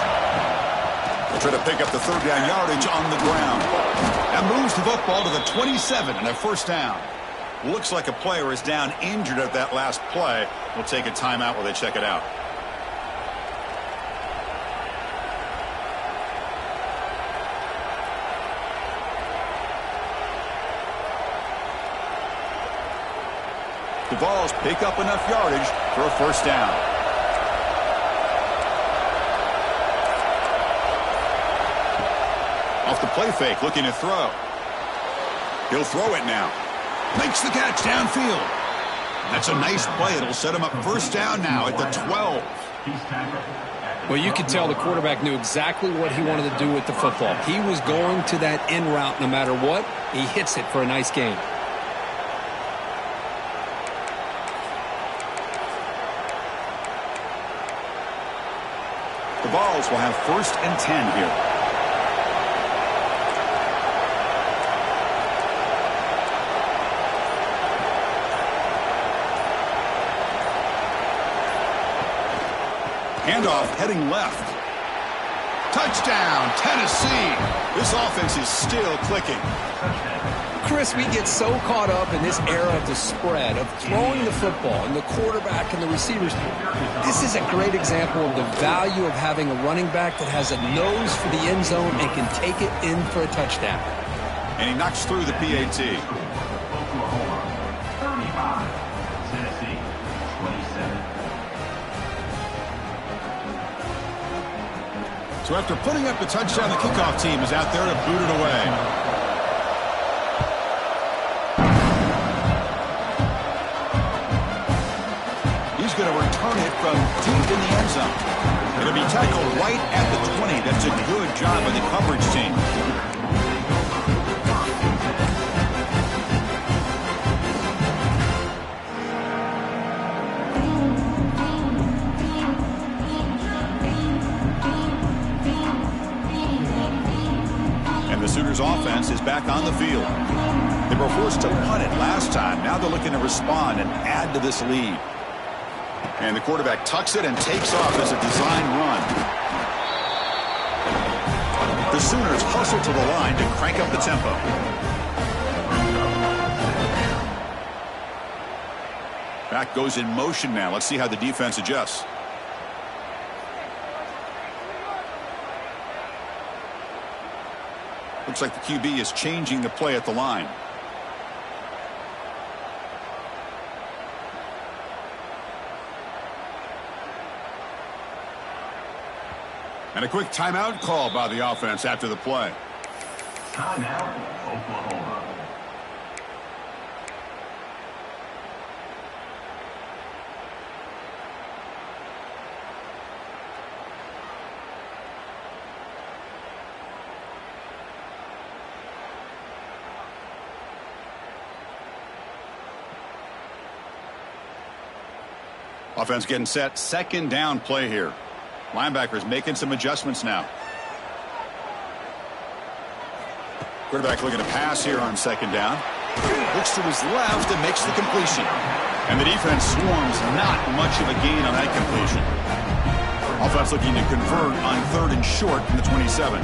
They'll try to pick up the third down yardage on the ground. That moves the football to the 27 and a first down. Looks like a player is down injured at that last play. We'll take a timeout while they check it out. The Vols pick up enough yardage for a first down. Off the play fake, looking to throw. He'll throw it now. Makes the catch downfield. That's a nice play. It'll set him up first down now at the 12. Well, you could tell the quarterback knew exactly what he wanted to do with the football. He was going to that in route no matter what. He hits it for a nice gain. Vols will have 1st and 10 here. Handoff heading left. Touchdown, Tennessee. This offense is still clicking. Chris, we get so caught up in this era of the spread, of throwing the football, and the quarterback and the receivers. This is a great example of the value of having a running back that has a nose for the end zone and can take it in for a touchdown. And he knocks through the PAT. Oklahoma, 35. Tennessee, 27. So after putting up the touchdown, the kickoff team is out there to boot it away. He's going to return it from deep in the end zone. It'll be tackled right at the 20. That's a good job by the coverage team. The Sooners offense is back on the field. They were forced to punt it last time. Now they're looking to respond and add to this lead. And the quarterback tucks it and takes off as a design run. The Sooners hustle to the line to crank up the tempo. Back goes in motion now. Let's see how the defense adjusts. Looks like the QB is changing the play at the line. And a quick timeout call by the offense after the play. Timeout, Oklahoma. Offense getting set. 2nd down play here. Linebackers making some adjustments now. Quarterback looking to pass here on 2nd down. Looks to his left and makes the completion. And the defense swarms not much of a gain on that completion. Offense looking to convert on 3rd and short from the 27.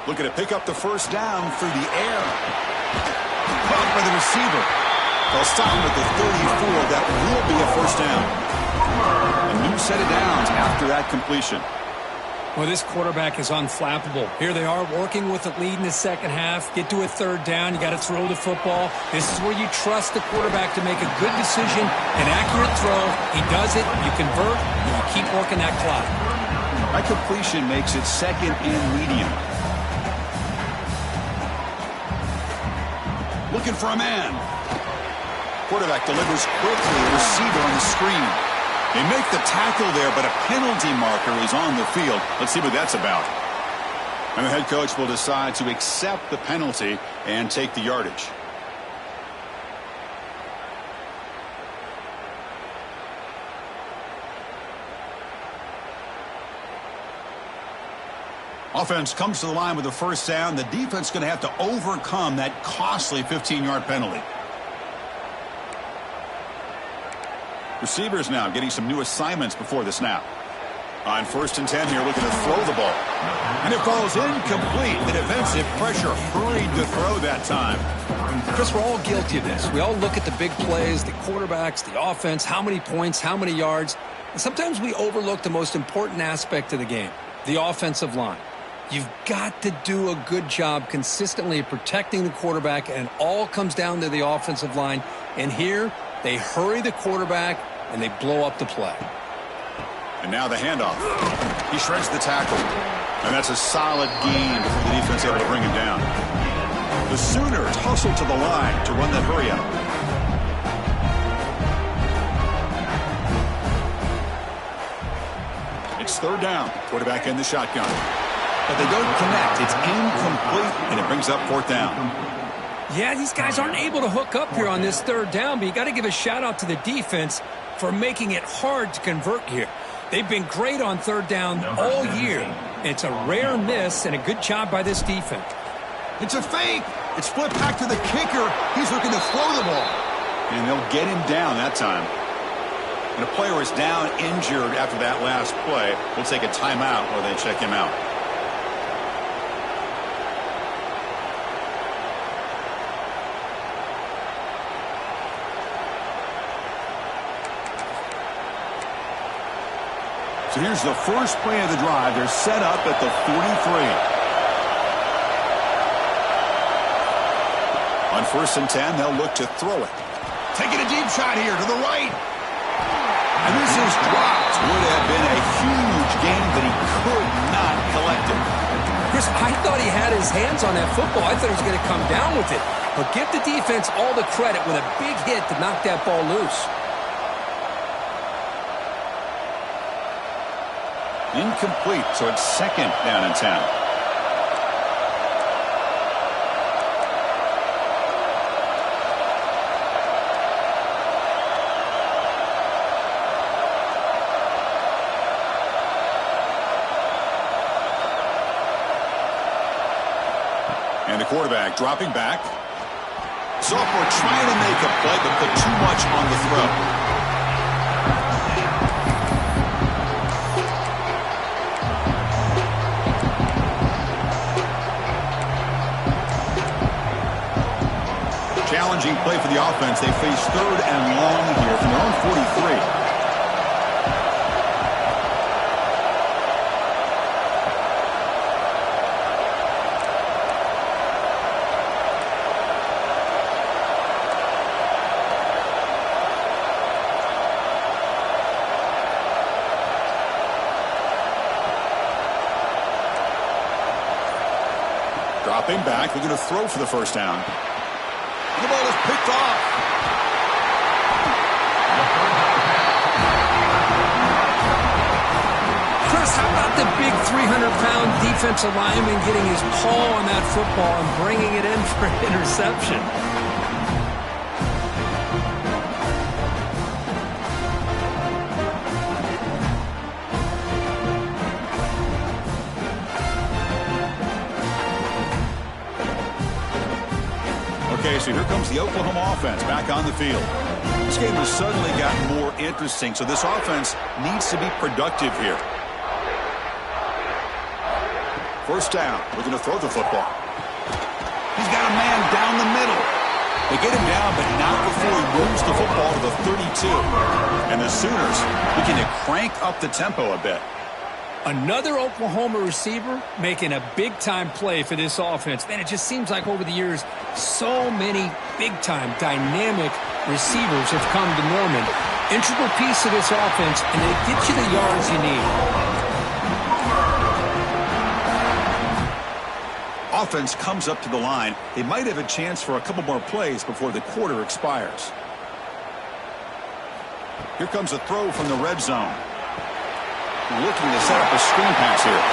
Looking to pick up the 1st down through the air. Caught by the receiver. They'll stop him at the 34. That will be a 1st down. A new set of downs after that completion. Well, this quarterback is unflappable. Here they are working with a lead in the 2nd half. Get to a 3rd down. You got to throw the football. This is where you trust the quarterback to make a good decision, an accurate throw. He does it. You convert, and you keep working that clock. That completion makes it 2nd and medium. Looking for a man. Quarterback delivers quickly. Receiver on the screen. They make the tackle there, but a penalty marker is on the field. Let's see what that's about. And the head coach will decide to accept the penalty and take the yardage. Offense comes to the line with a 1st down. The defense is going to have to overcome that costly 15-yard penalty. Receivers now getting some new assignments before the snap. On 1st and 10 here, looking to throw the ball. And it falls incomplete. The defensive pressure hurried to throw that time. Chris, we're all guilty of this. We all look at the big plays, the quarterbacks, the offense, how many points, how many yards. And sometimes we overlook the most important aspect of the game, the offensive line. You've got to do a good job consistently protecting the quarterback, and it all comes down to the offensive line. And here, they hurry the quarterback, and they blow up the play. And now the handoff. He shreds the tackle. And that's a solid gain before the defense able to bring him down. The Sooners hustle to the line to run that hurry out. It's 3rd down. Quarterback in the shotgun. but they don't connect. It's incomplete, and it brings up fourth down. Yeah, these guys aren't able to hook up here on this third down, but you got to give a shout-out to the defense for making it hard to convert here. They've been great on third down all year. It's a rare miss and a good job by this defense. It's a fake. It's flipped back to the kicker. He's looking to throw the ball. And they'll get him down that time. And a player is down injured after that last play. We'll take a timeout while they check him out. So here's the first play of the drive. They're set up at the 43. On 1st and 10, they'll look to throw it. Taking a deep shot here to the right. And this is dropped. Would have been a huge gain, but he could not collect it. Chris, I thought he had his hands on that football. I thought he was going to come down with it. But give the defense all the credit with a big hit to knock that ball loose. Incomplete, so it's 2nd down and 10. And the quarterback dropping back. Sophomore trying to make a play, but put too much on the throw. Challenging play for the offense. They face 3rd and long here from their own 43. Dropping back. They're going to throw for the first down. The ball is picked off. Chris, how about the big 300-pound defensive lineman getting his paw on that football and bringing it in for an interception? Okay, so here comes the Oklahoma offense back on the field. This game has suddenly gotten more interesting, so this offense needs to be productive here. First down, looking to throw the football. He's got a man down the middle. They get him down, but not before he moves the football to the 32. And the Sooners looking to crank up the tempo a bit. Another Oklahoma receiver making a big-time play for this offense. Man, it just seems like over the years, so many big-time, dynamic receivers have come to Norman. Integral piece of this offense, and they get you the yards you need. Offense comes up to the line. They might have a chance for a couple more plays before the quarter expires. Here comes a throw from the red zone. Looking to set up a screen pass here.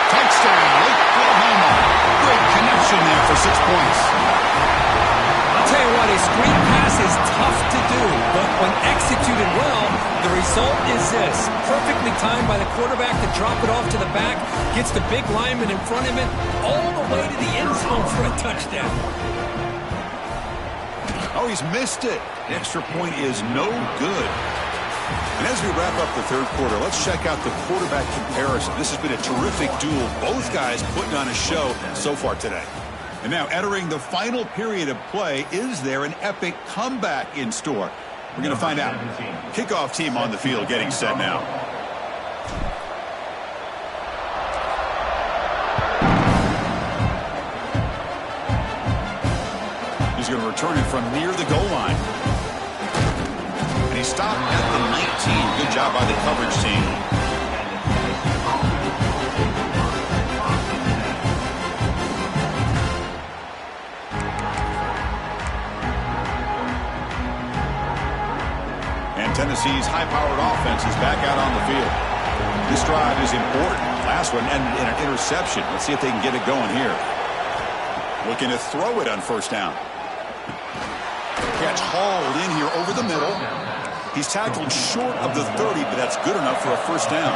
Touchdown, Oklahoma. Great connection there for 6 points. I'll tell you what, a screen pass is tough to do, but when executed well, the result is this. Perfectly timed by the quarterback to drop it off to the back, gets the big lineman in front of him, all the way to the end zone for a touchdown. Oh, he's missed it. The extra point is no good. And as we wrap up the third quarter, let's check out the quarterback comparison. This has been a terrific duel. Both guys putting on a show so far today. And now entering the final period of play, is there an epic comeback in store? We're going to find out. Kickoff team on the field getting set now. He's going to return it from near the goal line. And he stopped at the 19. Good job by the coverage team. And Tennessee's high-powered offense is back out on the field. This drive is important. Last one and an interception. Let's see if they can get it going here. Looking to throw it on first down. Catch hauled in here over the middle. He's tackled short of the 30, but that's good enough for a first down.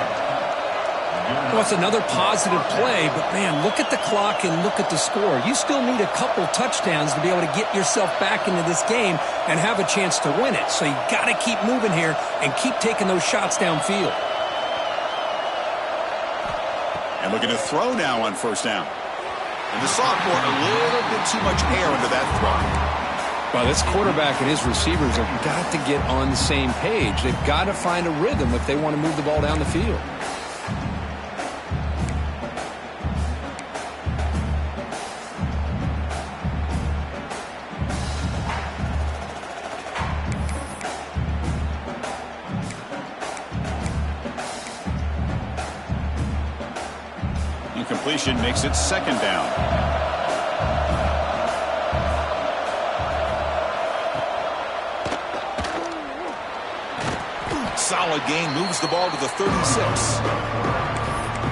Well, it's another positive play, but, man, look at the clock and look at the score. You still need a couple touchdowns to be able to get yourself back into this game and have a chance to win it. So you got to keep moving here and keep taking those shots downfield. And looking to throw now on first down. And the sophomore, a little bit too much air under that throw. Well, this quarterback and his receivers have got to get on the same page. They've got to find a rhythm if they want to move the ball down the field. Incompletion makes it second down. Solid gain, moves the ball to the 36.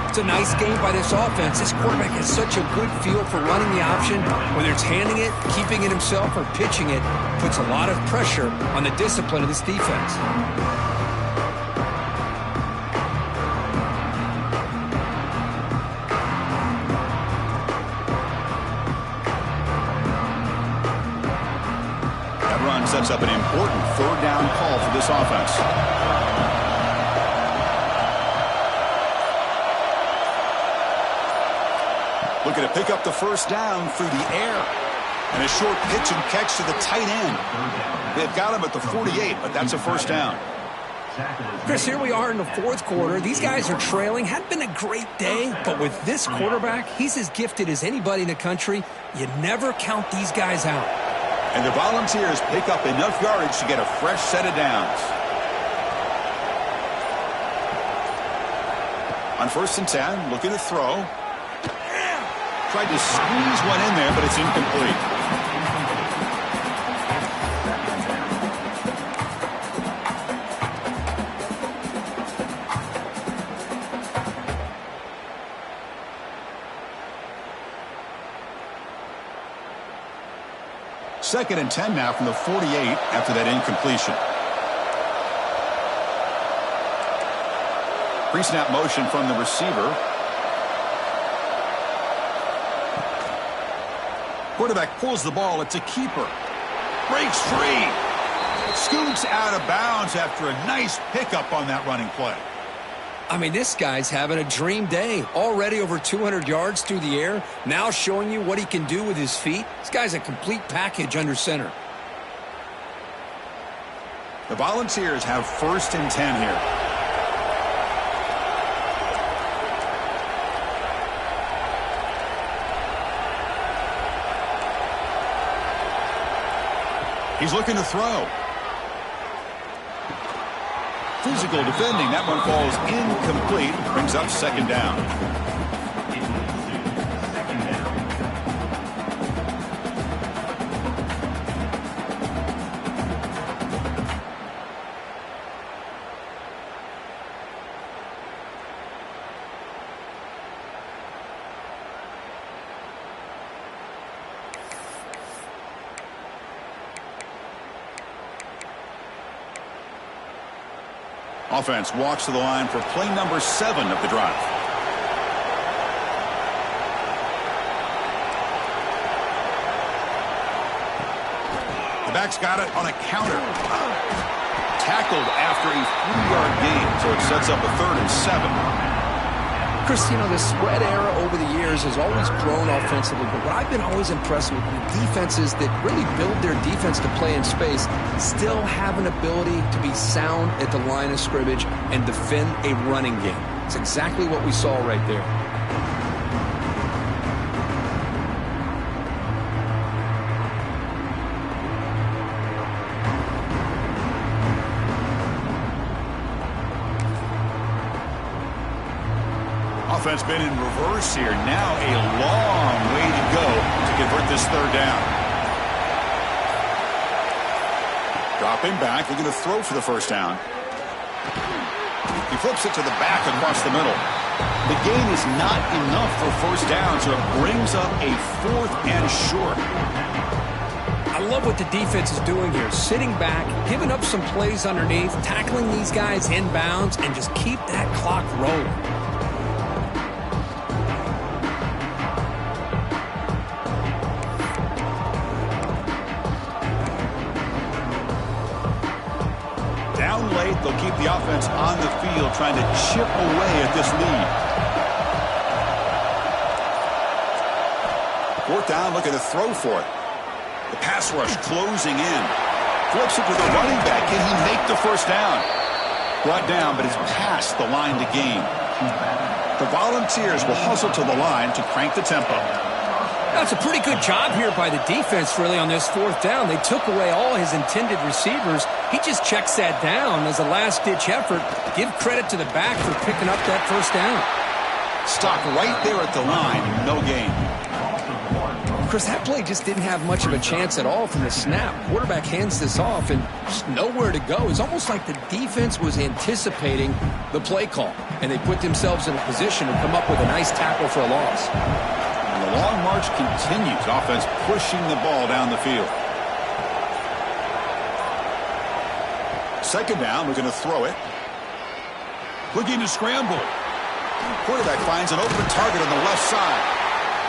It's a nice game by this offense. This quarterback has such a good feel for running the option. Whether it's handing it, keeping it himself, or pitching it, puts a lot of pressure on the discipline of this defense. That run sets up an important third down call for this offense. Looking to pick up the first down through the air. And a short pitch and catch to the tight end. They've got him at the 48, but that's a first down. Chris, here we are in the fourth quarter. These guys are trailing. Hadn't been a great day, but with this quarterback, he's as gifted as anybody in the country. You never count these guys out. And the Volunteers pick up enough yardage to get a fresh set of downs. On first and 10, looking to throw. Tried to squeeze one in there, but it's incomplete. Second and 10 now from the 48 after that incompletion. Pre-snap motion from the receiver. Quarterback pulls the ball. It's a keeper. Breaks free. Scoots out of bounds after a nice pickup on that running play. I mean, this guy's having a dream day. Already over 200 yards through the air. Now showing you what he can do with his feet. This guy's a complete package under center. The Volunteers have first and 10 here. He's looking to throw. Physical defending. That one falls incomplete. Brings up second down. Offense walks to the line for play number 7 of the drive. The back's got it on a counter. Tackled after a 3-yard gain, so it sets up a 3rd and 7. Chris, you know, the spread era over the years has always grown offensively, but what I've been always impressed with defenses that really build their defense to play in space still have an ability to be sound at the line of scrimmage and defend a running game. It's exactly what we saw right there. Offense been in reverse here. Now a long way to go to convert this third down. Dropping back, looking to throw for the first down. He flips it to the back across the middle. The gain is not enough for first down, so it brings up a 4th and short. I love what the defense is doing here. Sitting back, giving up some plays underneath, tackling these guys inbounds, and just keep that clock rolling. Down late, they'll keep the offense on the field, trying to chip away at this lead. 4th down, looking to throw for it. The pass rush closing in. Flips it to the running back. Can he make the first down? Brought down, but is past the line to gain. The Volunteers will hustle to the line to crank the tempo. That's a pretty good job here by the defense, really, on this 4th down. They took away all his intended receivers. He just checks that down as a last-ditch effort. Give credit to the back for picking up that first down. Stopped right there at the line. No gain. Chris, that play just didn't have much of a chance at all from the snap. Quarterback hands this off and just nowhere to go. It's almost like the defense was anticipating the play call, and they put themselves in a position to come up with a nice tackle for a loss. And the long march continues. Offense pushing the ball down the field. 2nd down, we're going to throw it. Looking to scramble. Quarterback finds an open target on the left side.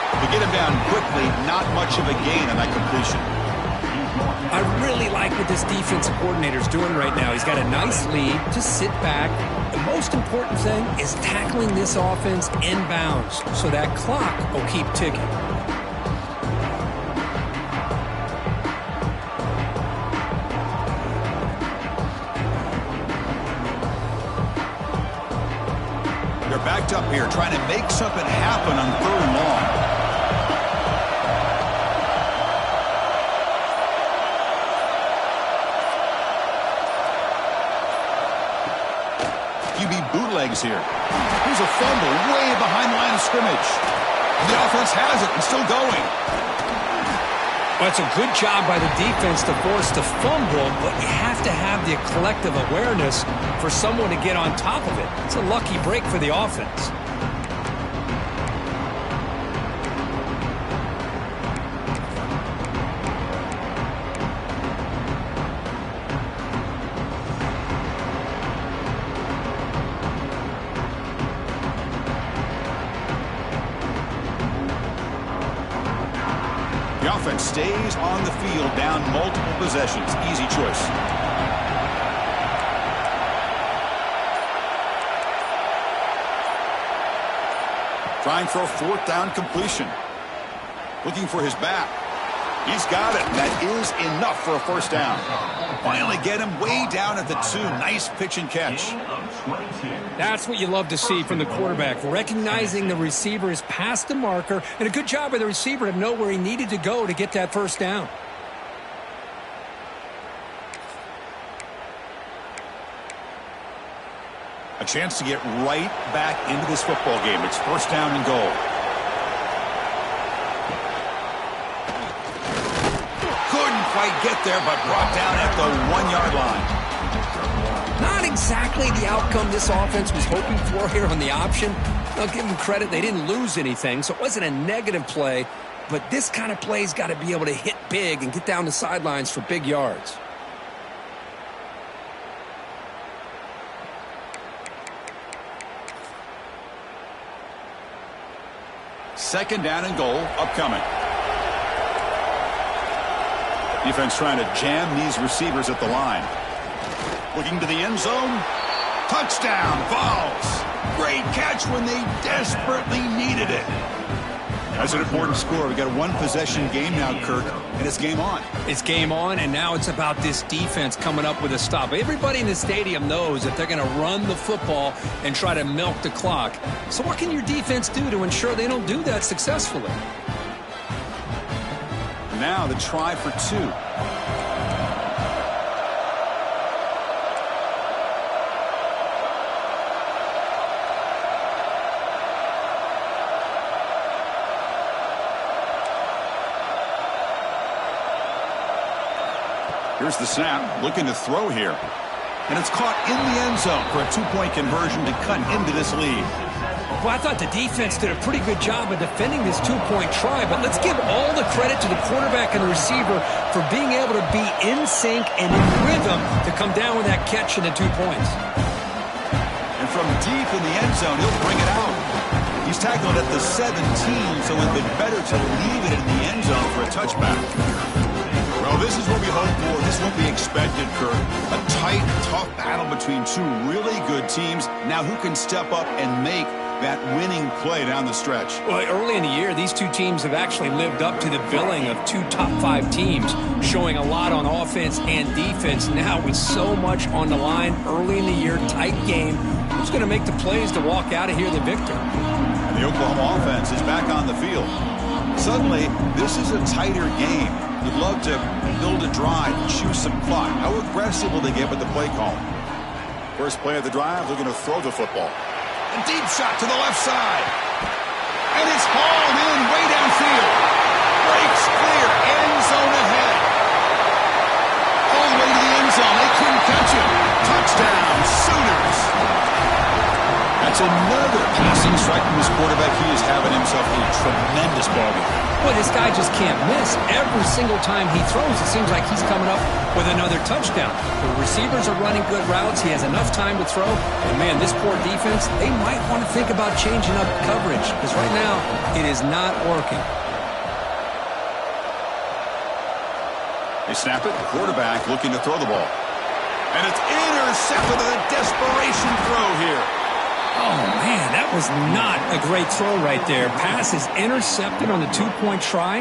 To get him down quickly, not much of a gain on that completion. I really like what this defensive coordinator is doing right now. He's got a nice lead. Just sit back. The most important thing is tackling this offense inbounds so that clock will keep ticking. They're backed up here, trying to make something happen on 3rd and long. Bootlegs here. Here's a fumble way behind the line of scrimmage. The offense has it and still going. Well, it's a good job by the defense to force the fumble, but you have to have the collective awareness for someone to get on top of it. It's a lucky break for the offense. Offense stays on the field, down multiple possessions. Easy choice. Trying for a 4th down completion. Looking for his back. He's got it. That is enough for a first down. Finally get him way down at the 2. Nice pitch and catch. That's what you love to see from the quarterback. Recognizing the receiver is past the marker, and a good job by the receiver to know where he needed to go to get that first down. A chance to get right back into this football game. It's 1st down and goal. Couldn't quite get there, but brought down at the 1-yard line. Not exactly the outcome this offense was hoping for here on the option. I'll give them credit. They didn't lose anything, so it wasn't a negative play. But this kind of play's got to be able to hit big and get down the sidelines for big yards. Second down and goal upcoming. Defense trying to jam these receivers at the line. Looking to the end zone. Touchdown, Vols. Great catch when they desperately needed it. That's an important score. We've got a 1-possession game now, Kirk, and it's game on. It's game on, and now it's about this defense coming up with a stop. Everybody in the stadium knows that they're going to run the football and try to milk the clock. So what can your defense do to ensure they don't do that successfully? Now the try for 2. Here's the snap, looking to throw here. And it's caught in the end zone for a 2-point conversion to cut into this lead. Well, I thought the defense did a pretty good job of defending this 2-point try, but let's give all the credit to the quarterback and the receiver for being able to be in sync and in rhythm to come down with that catch and the 2 points. And from deep in the end zone, he'll bring it out. He's tackled at the 17, so it would have been better to leave it in the end zone for a touchback. Well, this is what we hope for. This is what we expected, Kurt. A tight, tough battle between two really good teams. Now, who can step up and make that winning play down the stretch? Well, early in the year, these two teams have actually lived up to the billing of two top 5 teams, showing a lot on offense and defense. Now, with so much on the line early in the year, tight game, who's going to make the plays to walk out of here the victor? And the Oklahoma offense is back on the field. Suddenly, this is a tighter game. You'd love to build a drive, choose some clock. How aggressive will they get with the play call? First play of the drive, they're going to throw the football. A deep shot to the left side. And it's hauled in way downfield. Breaks clear, end zone ahead. All the way to the end zone. They couldn't catch him. Touchdown, Sooners. That's another passing strike from his quarterback. He is having himself a tremendous ballgame. Well, this guy just can't miss. Every single time he throws, it seems like he's coming up with another touchdown. The receivers are running good routes. He has enough time to throw. And, man, this poor defense, they might want to think about changing up coverage because right now it is not working. They snap it. Quarterback looking to throw the ball. And it's intercepted with a desperation throw here. Oh, man, that was not a great throw right there. Pass is intercepted on the 2-point try.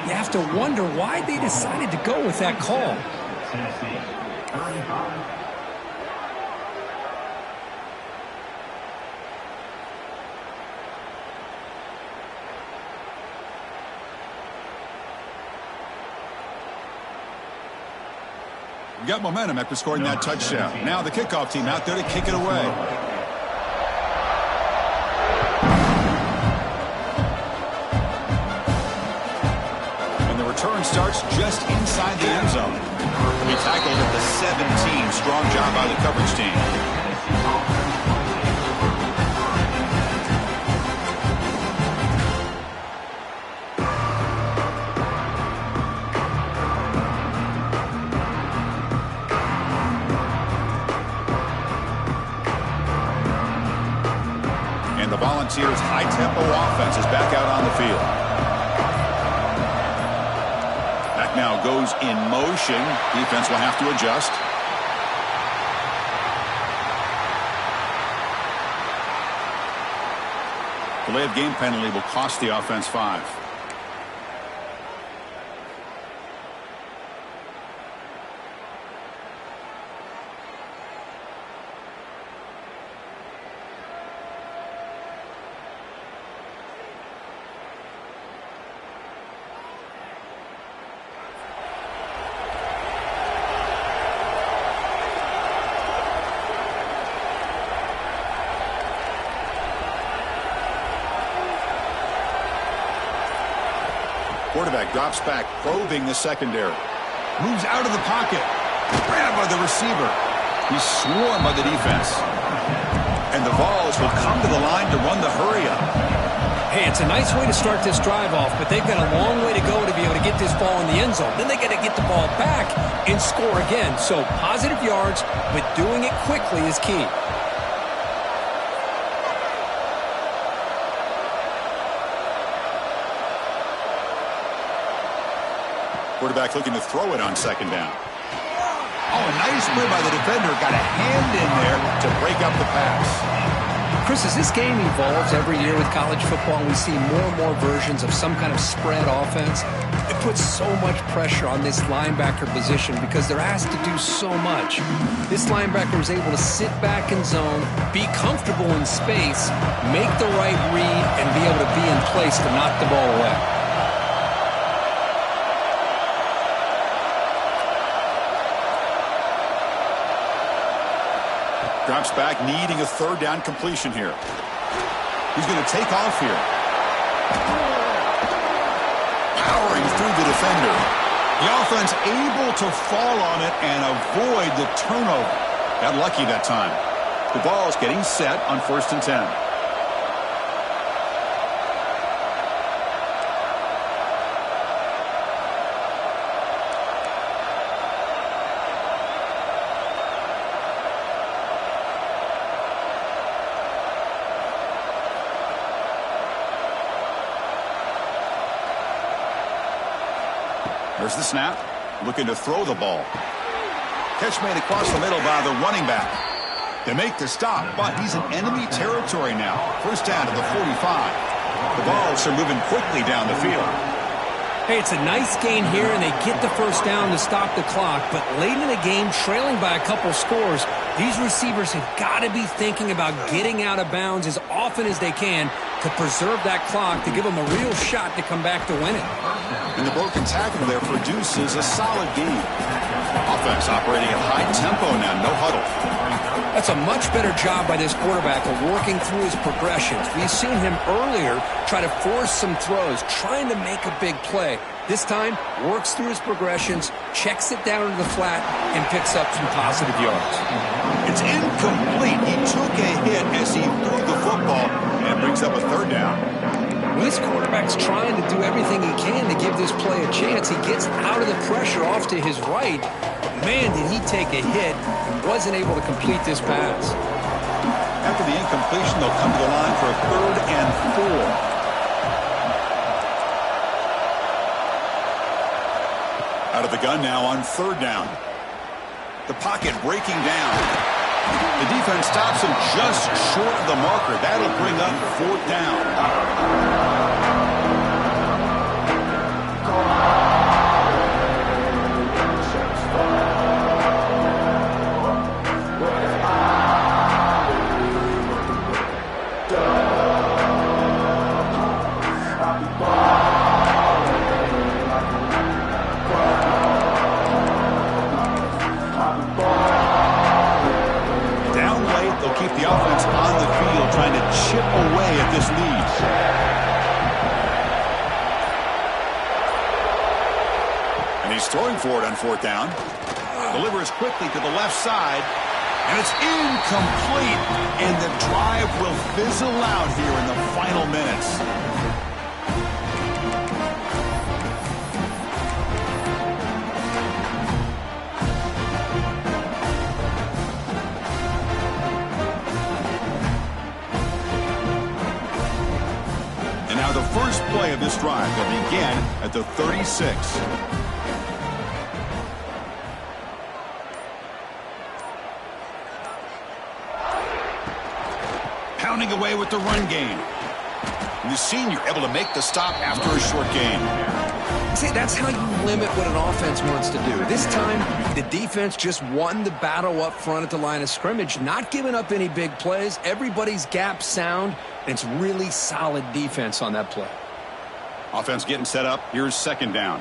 You have to wonder why they decided to go with that call. Got momentum after scoring that touchdown. Now the kickoff team out there to kick it away. Turn starts just inside the end zone. He tackled at the 17. Strong job by the coverage team. And the Volunteers' high-tempo offense is back out on the field. Now goes in motion. Defense will have to adjust. Delay of game penalty will cost the offense 5. Quarterback drops back, probing the secondary. Moves out of the pocket. Grabbed by the receiver. He's swarmed by the defense. And the Vols will come to the line to run the hurry-up. Hey, it's a nice way to start this drive off, but they've got a long way to go to be able to get this ball in the end zone. Then they got to get the ball back and score again. So positive yards, but doing it quickly is key. Quarterback looking to throw it on second down. Oh, a nice play by the defender. Got a hand in there to break up the pass. Chris, as this game evolves every year with college football, we see more and more versions of some kind of spread offense. It puts so much pressure on this linebacker position because they're asked to do so much. This linebacker is able to sit back in zone, be comfortable in space, make the right read, and be able to be in place to knock the ball away. Drops back, needing a third down completion here. He's going to take off here. Powering through the defender. The offense able to fall on it and avoid the turnover. Got lucky that time. The ball's getting set on 1st and 10. There's the snap. Looking to throw the ball. Catch made across the middle by the running back. They make the stop, but he's in enemy territory now. 1st down to the 45. The Vols are moving quickly down the field. Hey, it's a nice gain here, and they get the 1st down to stop the clock. But late in the game, trailing by a couple scores, these receivers have got to be thinking about getting out of bounds as often as they can to preserve that clock, to give them a real shot to come back to win it. And the broken tackle there produces a solid gain. Offense operating at high tempo now, no huddle. That's a much better job by this quarterback of working through his progressions. We've seen him earlier try to force some throws, trying to make a big play. This time, works through his progressions, checks it down to the flat, and picks up some positive yards. It's incomplete. He took a hit as he threw the football and brings up a 3rd down. Well, this quarterback's trying to do everything he can to give this play a chance. He gets out of the pressure off to his right. But man, did he take a hit and wasn't able to complete this pass. After the incompletion, they'll come to the line for a 3rd and 4. Out of the gun now on 3rd down. The pocket breaking down. The defense stops him just short of the marker. That'll bring up 4th down. Keep the offense on the field, trying to chip away at this lead. And he's throwing for it on 4th down. Delivers quickly to the left side, and it's incomplete. And the drive will fizzle out here in the final minutes. The first play of this drive will begin at the 36. Pounding away with the run game. And the senior able to make the stop after a short gain. See, that's how you limit what an offense wants to do. This time, the defense just won the battle up front at the line of scrimmage, not giving up any big plays. Everybody's gap sound, and it's really solid defense on that play. Offense getting set up. Here's 2nd down.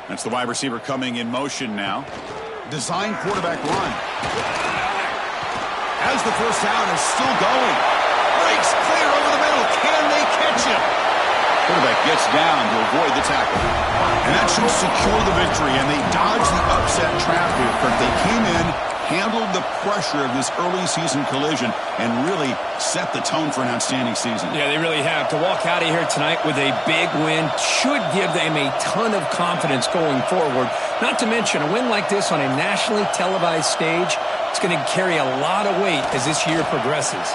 That's the wide receiver coming in motion now. Design quarterback run. As the 1st down is still going. Breaks clear over the middle. Can they catch him? Quarterback gets down to avoid the tackle. And that should secure the victory. And they dodge the upset trap here. They came in, handled the pressure of this early season collision, and really set the tone for an outstanding season. Yeah, they really have. To walk out of here tonight with a big win should give them a ton of confidence going forward. Not to mention, a win like this on a nationally televised stage, it's going to carry a lot of weight as this year progresses.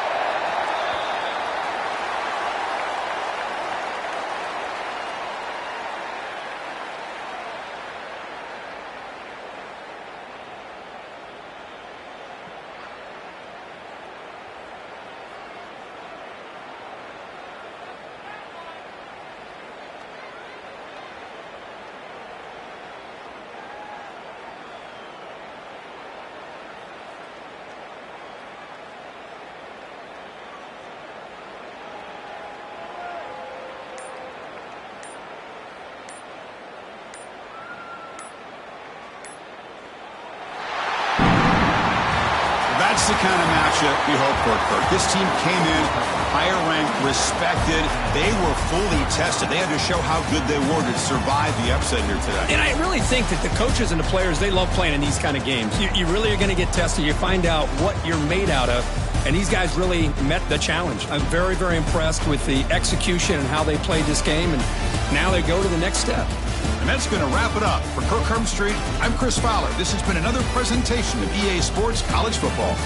That's the kind of matchup we hope for, Kirk. This team came in higher ranked, respected. They were fully tested. They had to show how good they were to survive the upset here today. And I really think that the coaches and the players, they love playing in these kind of games. You really are going to get tested. You find out what you're made out of. And these guys really met the challenge. I'm very, very impressed with the execution and how they played this game. And now they go to the next step. And that's going to wrap it up. For Kirk Herbstreit, I'm Chris Fowler. This has been another presentation of EA Sports College Football.